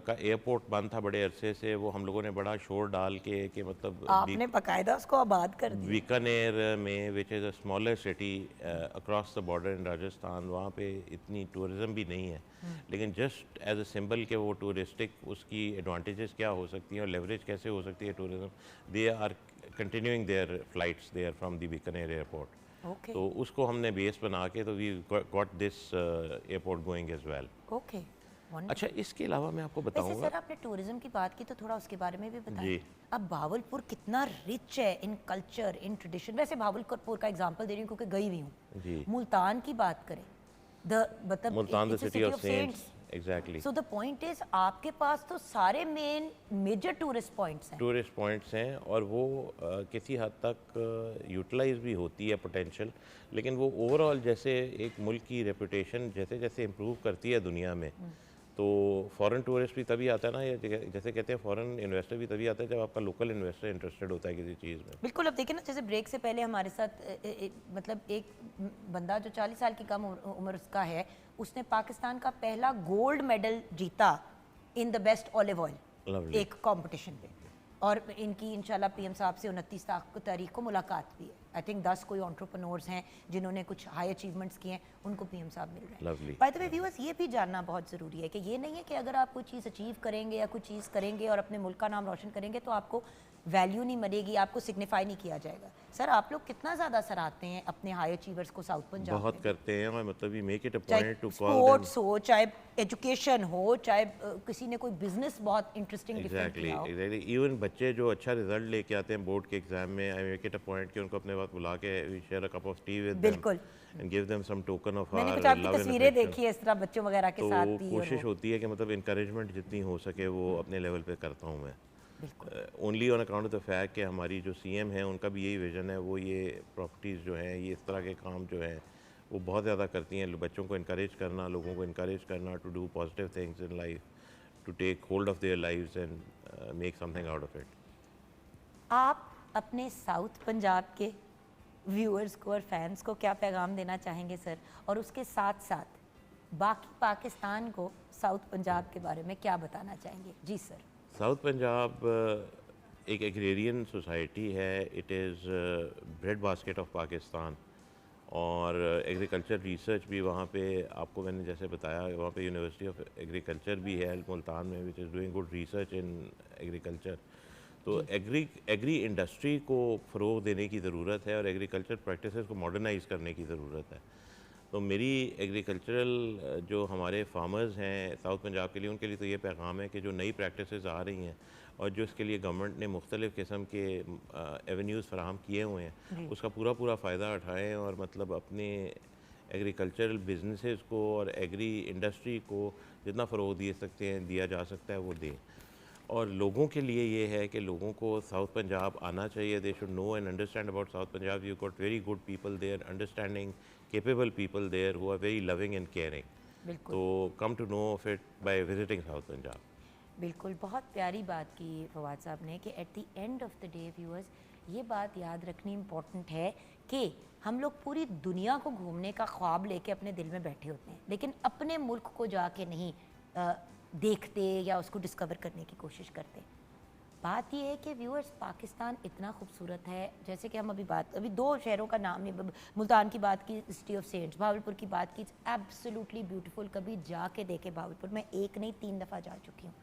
का एयरपोर्ट बंद था बड़े अरसे से, वो हम लोगों ने बड़ा शोर डाल के कि मतलब आपने बाकायदा उसको आबाद कर दिया। बीकानेर में which is a smaller city across the border in Rajasthan, वहाँ पे इतनी टूरिज़म भी नहीं है, लेकिन जस्ट एज अ सिंबल के वो टूरिस्टिक उसकी एडवांटेजेस क्या हो सकती हैं और लेवरेज कैसे हो सकती है tourism, they are continuing their flights there from the Bikaner airport. Okay तो उसको हमने बेस बना के तो we got this airport going as well. Okay अच्छा, इसके अलावा मैं आपको वैसे बताऊंगा. सर आपने टूरिज्म की बात की तो थोड़ा उसके बारे में भी जी. बताइए. अब भावलपुर कितना रिच है इन कल्चर, इन ट्रेडिशन. वैसे भावलपुर का एग्जांपल दे रही हूँ क्योंकि गई हुई हूँ. जी. मुल्तान की बात करें, मतलब Multan the it's a city city of of saints. saints. एग्जैक्टली. So the point is आपके पास तो सारे मेजर टूरिस्ट पॉइंट्स हैं. टूरिस्ट पॉइंट्स हैं और वो किसी हद तक यूटिलाइज भी होती है पोटेंशियल, लेकिन वो ओवरऑल जैसे एक मुल्क की रेपुटेशन जैसे जैसे इम्प्रूव करती है दुनिया में, तो फॉरेन टूरिस्ट भी तभी आता है ना, या जैसे कहते हैं फॉरेन इन्वेस्टर भी तभी आता है जब आपका लोकल इन्वेस्टर इंटरेस्टेड होता है किसी चीज़ में. बिल्कुल. अब देखिए ना, जैसे ब्रेक से पहले हमारे साथ मतलब एक बंदा जो 40 साल की कम उम्र उसका है, उसने पाकिस्तान का पहला गोल्ड मेडल जीता in the best olive oil Lovely. एक कंपटीशन पे. और इनकी इंशाल्लाह पीएम साहब से 29 तारीख को मुलाकात भी है. आई थिंक 10 कोई एंटरप्रेन्योर्स हैं जिन्होंने कुछ हाई अचीवमेंट्स किए हैं, उनको पीएम साहब मिल रहे हैं. Lovely. By the way viewers, ये भी जानना बहुत ज़रूरी है कि ये नहीं है कि अगर आप कोई चीज़ अचीव करेंगे या कोई चीज़ करेंगे और अपने मुल्क का नाम रोशन करेंगे तो आपको वैल्यू नहीं मिलेगी, आपको सिग्निफाई नहीं किया जाएगा. सर आप लोग कितना ज़्यादा सराहते हैं अपने हाई अचीवर्स को साउथ पंजाब बहुत में? करते हैं, और मतलब वी मेक इट अ चाहे पॉइंट टू कॉल स्पोर्ट्स हो, चाहे एजुकेशन हो, चाहे किसी ने कोई बिजनेस बहुत इंटरेस्टिंग डिफरेंट एग्जैक्टली किया हो. एग्जैक्टली. इवन बच्चे जो अच्छा रिजल्ट लेके आते हैं बोर्ड के एग्जाम में, I make it a point कि उनको अपने पास बुला के share a cup of tea with them बिल्कुल. And give them some token of मैंने आवर कुछ आपकी लव एंड तस्वीरें देखी है इस तरह बच्चों वगैरह के तो साथ भी. और कोशिश वो. होती है कि मतलब इंकरेजमेंट जितनी हो सके वो अपने लेवल पे करता हूँ मैं. बिल्कुल. Only on account of the fact कि हमारी जो सीएम है उनका भी यही विजन है, वो ये प्रॉपर्टीज़ जो हैं, ये इस तरह के काम जो हैं वो बहुत ज़्यादा करती हैं. बच्चों को इनकरेज करना, लोगों को इनकरेज करना to do positive things in life, to take hold of their lives and make something out of it. आप अपने साउथ पंजाब के व्यूअर्स को और फैंस को क्या पैगाम देना चाहेंगे सर, और उसके साथ साथ बाकी पाकिस्तान को साउथ पंजाब के बारे में क्या बताना चाहेंगे? जी सर. साउथ पंजाब एक एग्रेरियन सोसाइटी है. It is bread basket of Pakistan, और एग्रीकल्चर रिसर्च भी वहाँ पे आपको मैंने जैसे बताया, वहाँ पे यूनिवर्सिटी ऑफ एग्रीकल्चर भी है मुल्तान में, which is doing good research in agriculture. तो एग्री इंडस्ट्री को फ़रोग देने की ज़रूरत है और एग्रीकल्चर प्रैक्टिसेस को मॉडर्नाइज़ करने की ज़रूरत है. तो मेरी एग्रीकल्चरल जो हमारे फार्मर्स हैं साउथ पंजाब के लिए, उनके लिए तो ये पैगाम है कि जो नई प्रैक्टिसेस आ रही हैं और जो इसके लिए गवर्नमेंट ने मुख्तलिफ़ किस्म के एवेन्यूज़ फराहम किए हुए हैं, उसका पूरा फ़ायदा उठाएँ और मतलब अपने एग्रीकल्चरल बिजनेसेस को और एग्री इंडस्ट्री को जितना फ़रोग दिया जा सकता है वो दें. और लोगों के लिए ये है कि लोगों को साउथ पंजाब आना चाहिए. They should know and understand about south Punjab. You got very good people there, understanding capable people there who are very loving and caring. बिल्कुल. So come to know of it by visiting South Punjab. बिल्कुल. बहुत प्यारी बात की फवाद साहब ने कि at the end of the day viewers, ये बात याद रखनी इम्पॉर्टेंट है कि हम लोग पूरी दुनिया को घूमने का ख्वाब लेके अपने दिल में बैठे होते हैं, लेकिन अपने मुल्क को जाके नहीं देखते या उसको डिस्कवर करने की कोशिश करते. बात ये है कि व्यूअर्स, पाकिस्तान इतना खूबसूरत है. जैसे कि हम अभी दो शहरों का नाम नहीं, मुल्तान की बात की, सिटी ऑफ सेंट्स, भावलपुर की बात की, एब्सोल्युटली ब्यूटीफुल. कभी जाके देखे भावलपुर. मैं एक नहीं 3 दफ़ा जा चुकी हूँ.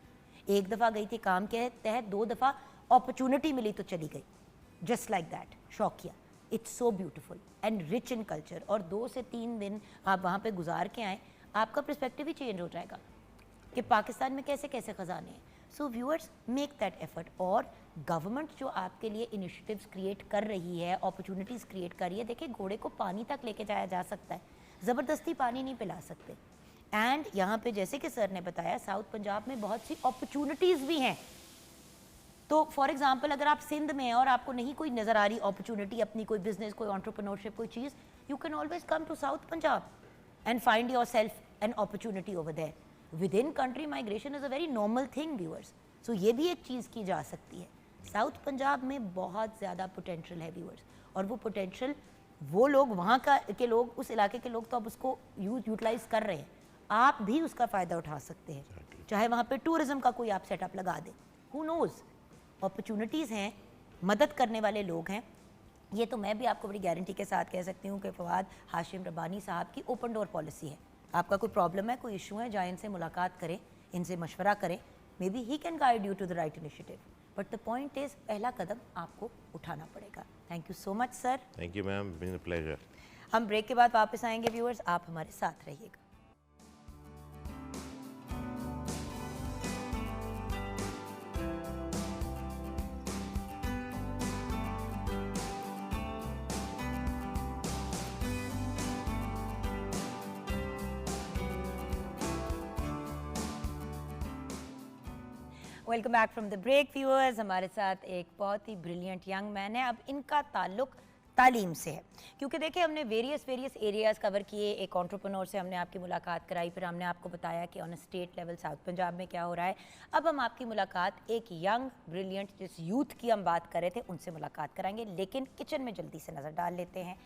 एक दफ़ा गई थी काम के तहत, 2 दफ़ा अपॉर्चुनिटी मिली तो चली गई. जस्ट लाइक दैट, शौकिया. It's so beautiful and rich in culture. और 2 से 3 दिन आप वहाँ पर गुजार के आएँ, आपका पर्सपेक्टिव ही चेंज हो जाएगा कि पाकिस्तान में कैसे कैसे ख़जाने हैं. So viewers, make that effort. और गवर्नमेंट जो आपके लिए इनिशिएटिव्स क्रिएट कर रही है, अपॉर्चुनिटीज़ क्रिएट कर रही है. देखिए, घोड़े को पानी तक लेके जाया जा सकता है, ज़बरदस्ती पानी नहीं पिला सकते. एंड यहाँ पे जैसे कि सर ने बताया, साउथ पंजाब में बहुत सी अपॉर्चुनिटीज़ भी हैं. तो फॉर एग्जांपल, अगर आप सिंध में हैं और आपको नहीं कोई नज़र आ रही अपॉर्चुनिटी, अपनी कोई बिजनेस, कोई एंटरप्रेन्योरशिप, कोई चीज़, you can always come to South Punjab and find yourself an opportunity over there. Within country migration is a very normal thing viewers. So ये भी एक चीज़ की जा सकती है. साउथ पंजाब में बहुत ज़्यादा पोटेंशियल है व्यूअर्स, और वो पोटेंशियल वो लोग वहाँ के लोग, उस इलाके के लोग तो अब उसको यूटिलाइज़ कर रहे हैं. आप भी उसका फ़ायदा उठा सकते हैं. चाहे वहाँ पे टूरिज़्म का कोई आप सेटअप लगा दें. हु नोज़, अपॉर्चुनिटीज़ हैं, मदद करने वाले लोग हैं. ये तो मैं भी आपको बड़ी गारंटी के साथ कह सकती हूँ कि फवाद हाशिम रब्बानी साहब की ओपन डोर पॉलिसी है. आपका कोई प्रॉब्लम है, कोई इशू है, जाए इनसे मुलाकात करें, इनसे मशवरा करें. May be he can guide you to the right initiative. But the point is पहला कदम आपको उठाना पड़ेगा। Thank you so much sir. Thank you ma'am, been a pleasure. हम ब्रेक के बाद वापस आएंगे व्यूअर्स, आप हमारे साथ रहिएगा। Welcome back from the break viewers. हमारे साथ एक बहुत ही ब्रिलियंट यंग मैन है। अब इनका ताल्लुक तालीम से है, क्योंकि देखिए हमने वेरियस एरियाज़ कवर किए। एक एंटरप्रेन्योर से हमने आपकी मुलाकात कराई, फिर हमने आपको बताया कि on a state level south Punjab में क्या हो रहा है। अब हम आपकी मुलाकात एक यंग ब्रिलियंट जिस यूथ की हम बात कर रहे थे उनसे मुलाकात कराएंगे, लेकिन किचन में जल्दी से नज़र डाल लेते हैं।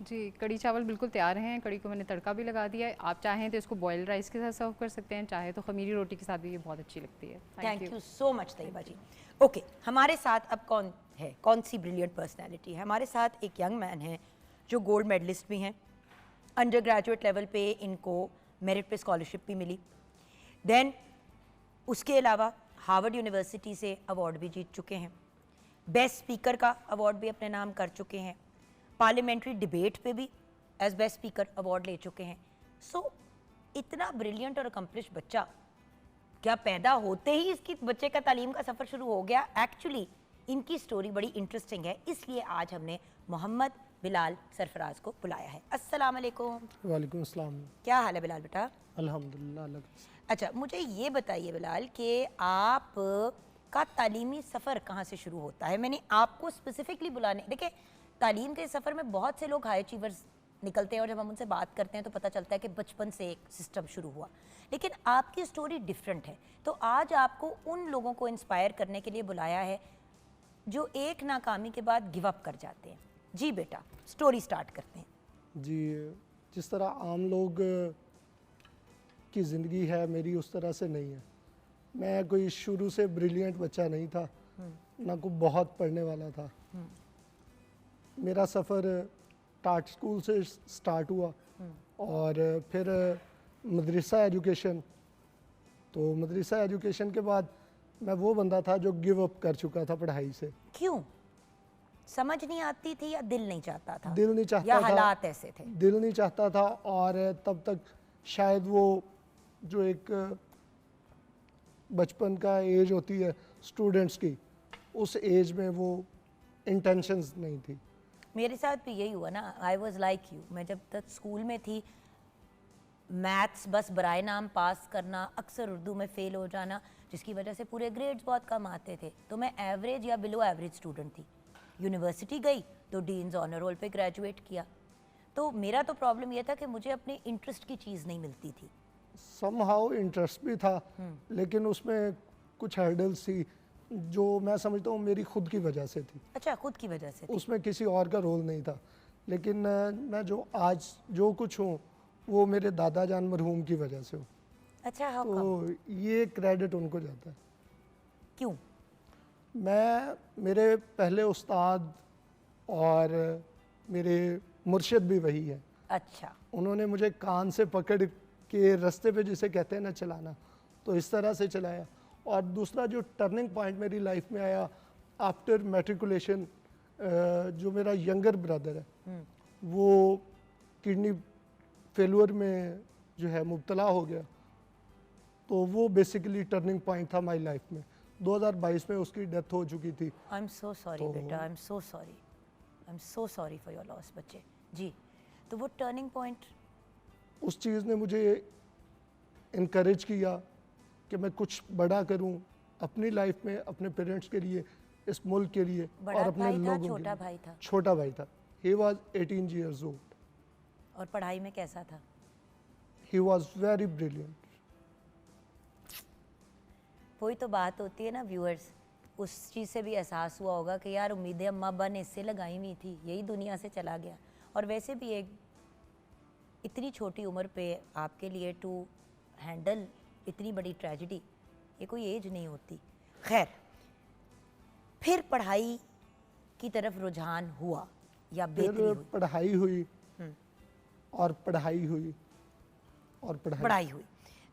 जी, कड़ी चावल बिल्कुल तैयार हैं। कड़ी को मैंने तड़का भी लगा दिया है। आप चाहें तो इसको बॉइल्ड राइस के साथ सर्व कर सकते हैं, चाहे तो खमीरी रोटी के साथ भी ये बहुत अच्छी लगती है। Thank you so much Tayyaba ji. Okay, हमारे साथ अब कौन है, कौन सी ब्रिलियंट पर्सनैलिटी है? हमारे साथ एक यंग मैन है जो गोल्ड मेडलिस्ट भी हैं। अंडर ग्रेजुएट लेवल पे इनको मेरिट पे स्कॉलरशिप भी मिली। देन उसके अलावा हार्वर्ड यूनिवर्सिटी से अवार्ड भी जीत चुके हैं। बेस्ट स्पीकर का अवार्ड भी अपने नाम कर चुके हैं। पार्लियामेंट्री डिबेट पे भी एज बेस्ट स्पीकर अवार्ड ले चुके हैं। सो इतना ब्रिलियंट और अकम्पलिश बच्चा, क्या पैदा होते ही इसकी बच्चे का तालीम का सफ़र शुरू हो गया? एक्चुअली इनकी स्टोरी बड़ी इंटरेस्टिंग है, इसलिए आज हमने मोहम्मद बिलाल सरफराज को बुलाया है। अस्सलाम वालेकुम। वालेकुम अस्सलाम। क्या हाल है बिलाल बेटा? अल्हम्दुलिल्लाह अल्लाह का शुक्र। अच्छा, मुझे ये बताइए बिलाल कि आप का तालीमी सफ़र कहाँ से शुरू होता है? मैंने आपको स्पेसिफिकली बुलाने, देखिए तालीम के सफ़र में बहुत से लोग हाई अचीवर्स निकलते हैं और जब हम उनसे बात करते हैं तो पता चलता है कि बचपन से एक सिस्टम शुरू हुआ, लेकिन आपकी स्टोरी डिफरेंट है। तो आज आपको उन लोगों को इंस्पायर करने के लिए बुलाया है जो एक नाकामी के बाद गिव अप कर जाते हैं। जी बेटा, स्टोरी स्टार्ट करते हैं। जी, जिस तरह आम लोग की ज़िंदगी है मेरी उस तरह से नहीं है। मैं कोई शुरू से ब्रिलियंट बच्चा नहीं था, ना कोई बहुत पढ़ने वाला था। मेरा सफ़र टाट स्कूल से स्टार्ट हुआ और फिर मदरसा एजुकेशन। तो मदरसा एजुकेशन के बाद मैं वो बंदा था जो गिव अप कर चुका था पढ़ाई से। क्यों? समझ नहीं आती थी या दिल नहीं चाहता था? दिल नहीं चाहता या था, हालात ऐसे थे? दिल नहीं चाहता था। और तब तक शायद वो जो एक बचपन का एज होती है स्टूडेंट्स की, उस एज में वो इंटेंशंस नहीं थी। मेरे साथ भी यही हुआ ना। I was like you. मैं जब तक स्कूल में थी, मैथ्स बस बराए नाम पास करना, अक्सर उर्दू में फ़ेल हो जाना, जिसकी वजह से पूरे ग्रेड्स बहुत कम आते थे। तो मैं एवरेज या बिलो एवरेज स्टूडेंट थी। यूनिवर्सिटी गई तो डीन्स ऑनर रोल पे ग्रेजुएट किया। तो मेरा तो प्रॉब्लम ये था कि मुझे अपने इंटरेस्ट की चीज़ नहीं मिलती थी। समहाउ इंटरेस्ट भी था, लेकिन उसमें कुछ हर्डल्स थी जो मैं समझता हूँ मेरी खुद की वजह से थी। अच्छा, खुद की वजह से थी। उसमें किसी और का रोल नहीं था। लेकिन मैं जो आज जो कुछ हूँ वो मेरे दादा जान मरहूम की वजह से हूँ। अच्छा, हाउ कम? तो ये क्रेडिट उनको जाता है। क्यों? मेरे पहले उस्ताद और मेरे मुर्शिद भी वही है। अच्छा, उन्होंने मुझे कान से पकड़ के रास्ते पे जिसे कहते हैं ना चलाना, तो इस तरह से चलाया। और दूसरा जो टर्निंग पॉइंट मेरी लाइफ में आया आफ्टर मैट्रिकुलेशन, जो मेरा यंगर ब्रदर है वो किडनी फेलुअर में जो है मुब्तला हो गया। तो वो बेसिकली टर्निंग पॉइंट था माई लाइफ में। 2022 में उसकी डेथ हो चुकी थी। आई एम सो सॉरी बेटा, I am so sorry, I am so sorry for your loss बच्चे। जी, तो वो टर्निंग पॉइंट, उस चीज़ ने मुझे इनकरेज किया कि मैं कुछ बड़ा करूं अपनी लाइफ में, अपने पेरेंट्स के लिए, इस मुल्क के लिए बड़ा और अपने भाई था, लोगों के छोटा लिए। भाई था? छोटा भाई था। He was 18 years old। और पढ़ाई में कैसा था? He was very brilliant. वही तो बात होती है ना व्यूअर्स, उस चीज़ से भी एहसास हुआ होगा कि यार उम्मीदें अम्मा अब्बा ने इससे लगाई हुई थी, यही दुनिया से चला गया। और वैसे भी एक इतनी छोटी उम्र पे आपके लिए टू हैंडल इतनी बड़ी ट्रेजिडी, ये कोई एज नहीं होती। खैर, फिर पढ़ाई की तरफ रुझान हुआ या बेहतरी फिर हुई? पढ़ाई हुई और पढ़ाई हुई और पढ़ाई हुई।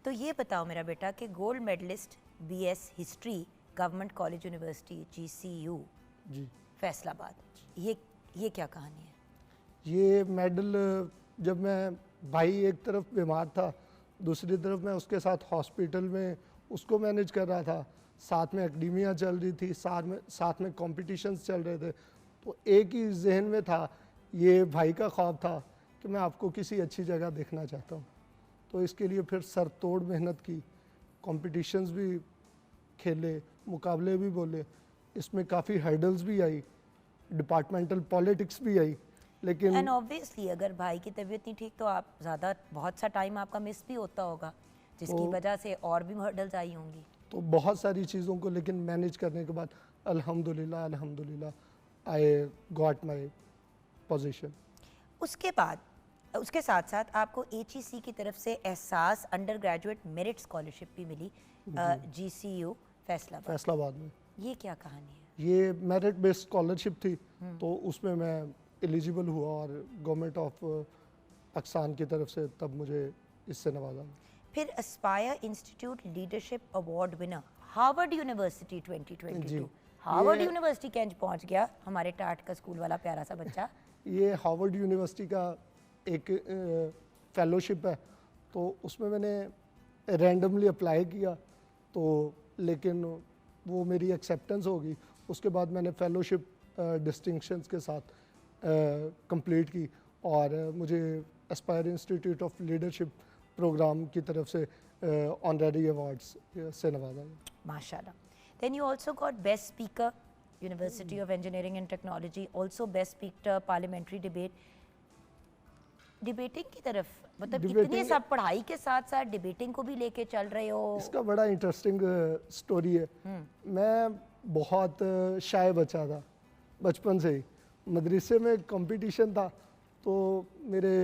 तो ये बताओ मेरा बेटा कि gold medalist BS history government college university GCU जी। फैसलाबाद, ये क्या कहानी है? ये मेडल जब मैं भाई एक तरफ बीमार था, दूसरी तरफ मैं उसके साथ हॉस्पिटल में उसको मैनेज कर रहा था, साथ में एकेडमिया चल रही थी, साथ में कॉम्पिटिशन्स चल रहे थे, तो एक ही जहन में था, ये भाई का ख्वाब था कि मैं आपको किसी अच्छी जगह देखना चाहता हूँ। तो इसके लिए फिर सर तोड़ मेहनत की, कॉम्पिटिशन्स भी खेले, मुकाबले भी बोले, इसमें काफ़ी हर्डल्स भी आई, डिपार्टमेंटल पॉलिटिक्स भी आई, लेकिन एंड ऑब्वियसली अगर भाई की तबीयत नहीं ठीक तो आप ज़्यादा बहुत सा टाइम आपका मिस भी होता होगा, जिसकी वजह से और भी हर्डल्स आई होंगी। तो बहुत सारी चीज़ों को लेकिन मैनेज करने के बाद अल्हम्दुलिल्लाह आई गॉट माई पोजीशन। उसके बाद उसके साथ साथ आपको HEC की तरफ से एहसास अंडर ग्रेजुएट मेरिट स्कॉलरशिप भी मिली GCU फैसलाबाद में। ये क्या कहानी है? ये मेरिट बेस्ड स्कॉलरशिप थी, तो उसमें मैं एलिजिबल हुआ और गवर्नमेंट ऑफ पाकिस्तान की तरफ से तब मुझे इससे नवाजा। फिर aspire institute leadership award winner Harvard University 2022। Harvard University कैंच पहुंच गया हमारे टाट का स्कूल वाला प्यारा सा बच्चा। ये हार्वर्ड यूनिवर्सिटी का एक फेलोशिप है, तो उसमें मैंने रैंडमली अप्लाई किया, तो लेकिन वो मेरी एक्सेप्टेंस होगी। उसके बाद मैंने फेलोशिप डिस्टिंक्शंस के साथ कंप्लीट की और मुझे aspire institute of leadership program की तरफ से ऑनरेरी अवार्ड्स से नवाजा गया। माशाल्लाह। Then you also got best speaker university of engineering and technology, also best speaker parliamentary debating की तरफ, मतलब इतने सब पढ़ाई के साथ साथ डिबेटिंग को भी लेके चल रहे हो। इसका बड़ा इंटरेस्टिंग स्टोरी है। मैं बहुत शाय बच्चा था बचपन से ही। मदरसे में कंपटीशन था, तो मेरे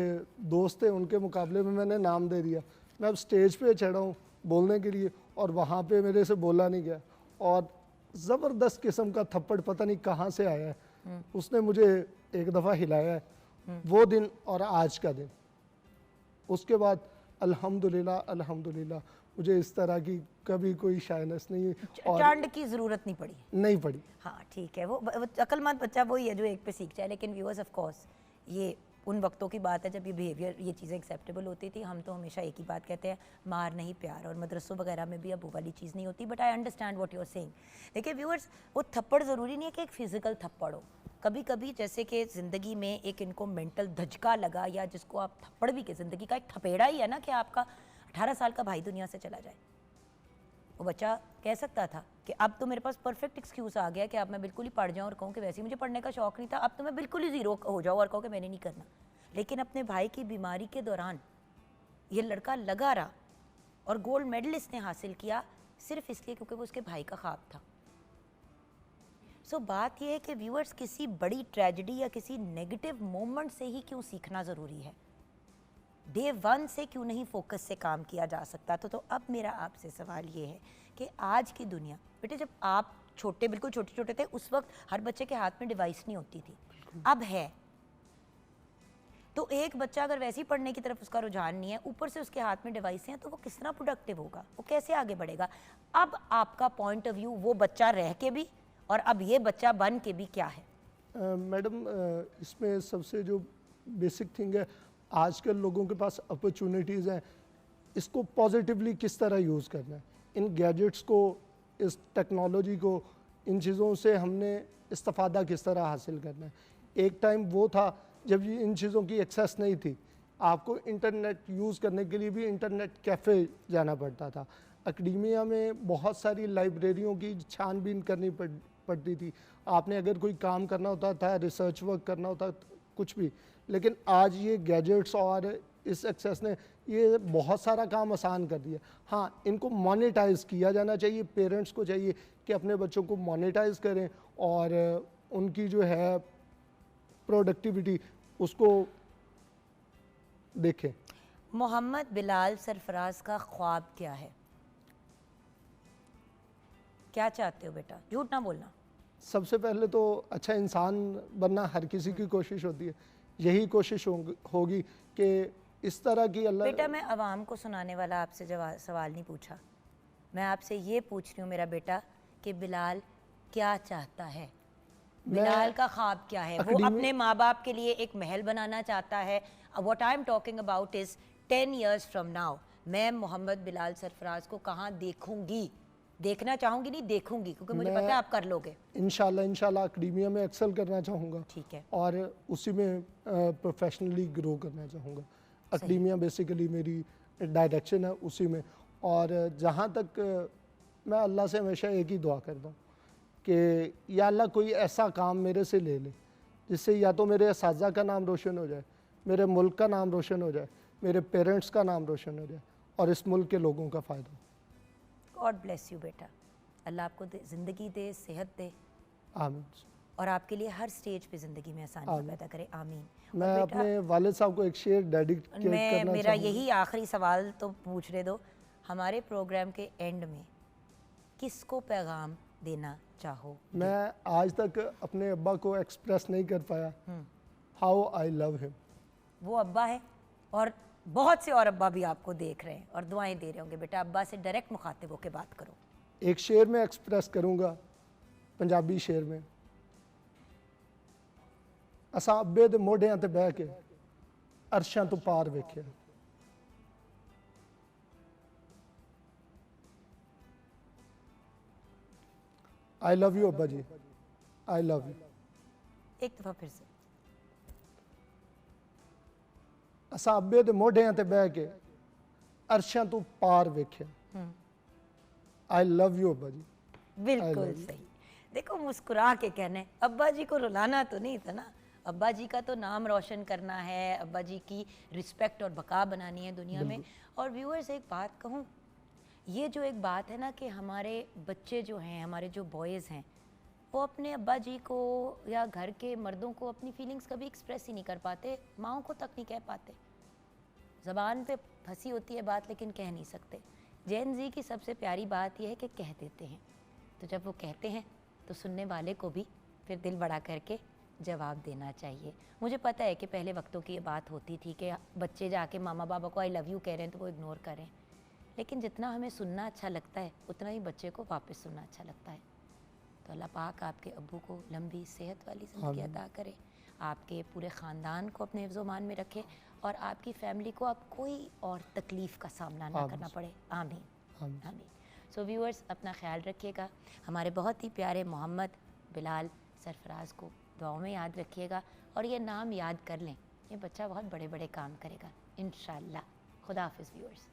दोस्त थे, उनके मुकाबले में मैंने नाम दे दिया। मैं अब स्टेज पे चढ़ा हूँ बोलने के लिए और वहाँ पे मेरे से बोला नहीं गया, और ज़बरदस्त किस्म का थप्पड़ पता नहीं कहाँ से आया है, उसने मुझे एक दफ़ा हिलाया है, वो दिन और आज का दिन। उसके बाद अल्हम्दुलिल्लाह मुझे इस तरह की कभी कोई शायनेस नहीं और चांद की ज़रूरत नहीं पड़ी। पड़ी। हाँ ठीक है, वो अक्लमंद बच्चा वही है जो एक पे सीख जाए। लेकिन व्यूअर्स ऑफ कोर्स ये उन वक्तों की बात है जब ये बिहेवियर, ये चीज़ें एक्सेप्टेबल होती थी। हम तो हमेशा एक ही बात कहते हैं, मार नहीं प्यार, और मदरसों वगैरह में भी अब वो वाली चीज़ नहीं होती। But I understand what you are saying. देखिए व्यूअर्स, वो थप्पड़ ज़रूरी नहीं है कि एक फ़िज़िकल थप्पड़ हो। कभी कभी जैसे कि ज़िंदगी में एक इनको मेंटल धचका लगा, या जिसको आप थप्पड़ भी के ज़िंदगी का एक थपेड़ा ही है ना, कि आपका 18 साल का भाई दुनिया से चला जाए। वो बच्चा कह सकता था कि अब तो मेरे पास परफेक्ट एक्सक्यूज़ आ गया कि अब मैं बिल्कुल ही पढ़ जाऊँ और कहूँ कि वैसे ही मुझे पढ़ने का शौक़ नहीं था, अब तो मैं बिल्कुल ही ज़ीरो हो जाऊँ और कहूँ कि मैंने नहीं करना। लेकिन अपने भाई की बीमारी के दौरान ये लड़का लगा रहा और गोल्ड मेडल इसने हासिल किया, सिर्फ इसलिए क्योंकि वो उसके भाई का ख्वाब था। सो बात यह है कि व्यूअर्स, किसी बड़ी ट्रेजेडी या किसी नेगेटिव मोमेंट से ही क्यों सीखना ज़रूरी है? डे वन से क्यों नहीं फोकस से काम किया जा सकता? तो अब मेरा आपसे सवाल ये है कि आज की दुनिया, बेटे जब आप छोटे, बिल्कुल छोटे छोटे थे, उस वक्त हर बच्चे के हाथ में डिवाइस नहीं होती थी, अब है। तो एक बच्चा अगर वैसे ही पढ़ने की तरफ उसका रुझान नहीं है, ऊपर से उसके हाथ में डिवाइस हैं, तो वो किस तरह प्रोडक्टिव होगा? वो कैसे आगे बढ़ेगा? अब आपका पॉइंट ऑफ व्यू, वो बच्चा रह के भी और अब ये बच्चा बन के भी क्या है? मैडम, इसमें सबसे जो बेसिक थिंग है, आजकल लोगों के पास अपॉर्चुनिटीज़ हैं, इसको पॉजिटिवली किस तरह यूज़ करना है। इन गैजेट्स को, इस टेक्नोलॉजी को, इन चीज़ों से हमने इस्तिफ़ादा किस तरह हासिल करना है। एक टाइम वो था जब ये इन चीज़ों की एक्सेस नहीं थी, आपको इंटरनेट यूज़ करने के लिए भी इंटरनेट कैफ़े जाना पड़ता था। एकेडमिया में बहुत सारी लाइब्रेरियों की छानबीन करनी पड़ती थी। आपने अगर कोई काम करना होता था, रिसर्च वर्क करना होता, कुछ भी। लेकिन आज ये गैजेट्स और इस एक्सेस ने ये बहुत सारा काम आसान कर दिया। हाँ, इनको मोनेटाइज किया जाना चाहिए। पेरेंट्स को चाहिए कि अपने बच्चों को मोनेटाइज करें और उनकी जो है प्रोडक्टिविटी उसको देखें। मोहम्मद बिलाल सरफराज का ख्वाब क्या है? क्या चाहते हो बेटा? झूठ ना बोलना। सबसे पहले तो अच्छा इंसान बनना हर किसी की कोशिश होती है। यही कोशिश होगी कि इस तरह की अल्लाह। बेटा, मैं आवाम को सुनाने वाला आपसे सवाल नहीं पूछा, मैं आपसे ये पूछ रही हूँ मेरा बेटा कि बिलाल क्या चाहता है, मैं बिलाल का ख्वाब क्या है। वो अकेडमी- अपने माँ बाप के लिए एक महल बनाना चाहता है। What I am talking about is 10 years from now मैं मोहम्मद बिलाल सरफराज को कहाँ देखूंगी, देखना चाहूंगी नहीं, देखूंगी, क्योंकि मुझे मैं- पता है आप कर लोगे। इंशाल्लाह अकेडमिया में एक्सेल करना चाहूँगा ठीक है। और उसी में प्रोफेशनली ग्रो करना चाहूँगा। अकेडमिया बेसिकली मेरी डायरेक्शन है उसी में। और जहाँ तक मैं अल्लाह से हमेशा एक ही दुआ करता हूँ कि या अल्लाह कोई ऐसा काम मेरे से ले ले जिससे या तो मेरे असातिज़ा का नाम रोशन हो जाए, मेरे मुल्क का नाम रोशन हो जाए, मेरे पेरेंट्स का नाम रोशन हो जाए और इस मुल्क के लोगों का फ़ायदा हो। गॉड ब्लेस यू बेटा, अल्लाह आपको ज़िंदगी दे, सेहत दे आमीन। और आपके लिए हर स्टेज पे ज़िंदगी में आसानी आमीन। पैदा करे, आमीन। और मैं बेटा, अपने वालिद साहब को एक शेर डेडिकेट करना मेरा चाहूँगा। यही आखिरी सवाल तो पूछने दो, हमारे प्रोग्राम के एंड में किसको पैगाम देना चाहो? मैं आज तक अपने अब्बा को एक्सप्रेस नहीं कर पाया हाउ आई लव हिम। वो अब्बा है और बहुत से और अब्बा भी आपको देख रहे हैं और दुआएं दे रहे होंगे। बेटा अब्बा से डायरेक्ट मुखातिब होकर बात करो। एक शेर में एक्सप्रेस करूँगा, पंजाबी शेर में। असां अब्बे दे मोढियां ते बह के अरशां तो पार वेख्या। आई लव यू अब्बा जी, आई लव यू। एक दफ़ा फिर से। असां अब्बे दे मोढियां ते बह के अरशां तो पार वेख्या। आई लव यू अब्बा जी। बिल्कुल सही। देखो मुस्कुरा के कहना है, अब्बा जी को रुलाना तो नहीं था ना। अब्बा जी का तो नाम रोशन करना है, अब्बा जी की रिस्पेक्ट और बका बनानी है दुनिया में। और व्यूअर्स एक बात कहूँ, ये जो एक बात है ना कि हमारे बच्चे जो हैं, हमारे जो बॉयज़ हैं, वो अपने अब्बा जी को या घर के मर्दों को अपनी फीलिंग्स कभी एक्सप्रेस ही नहीं कर पाते, माँओं को तक नहीं कह पाते। ज़बान पे फंसी होती है बात लेकिन कह नहीं सकते। जेन जी की सबसे प्यारी बात यह है कि कह देते हैं। तो जब वो कहते हैं तो सुनने वाले को भी फिर दिल बड़ा करके जवाब देना चाहिए। मुझे पता है कि पहले वक्तों की ये बात होती थी कि बच्चे जाके मामा बाबा को आई लव यू कह रहे हैं तो वो इग्नोर करें, लेकिन जितना हमें सुनना अच्छा लगता है उतना ही बच्चे को वापस सुनना अच्छा लगता है। तो अल्लाह पाक आपके अब्बू को लंबी सेहत वाली ज़िंदगी अता करे, आपके पूरे ख़ानदान को अपने हिफ्ज़-ओ-मान में रखे और आपकी फ़ैमिली को अब कोई और तकलीफ़ का सामना ना करना पड़े। आमीन आमीन। सो व्यूअर्स अपना ख्याल रखिएगा। हमारे बहुत ही प्यारे मोहम्मद बिलाल सरफराज को दुआओं में याद रखिएगा और ये नाम याद कर लें, ये बच्चा बहुत बड़े बड़े काम करेगा इंशाअल्लाह। खुदा हाफ़िज़ व्यूअर्स।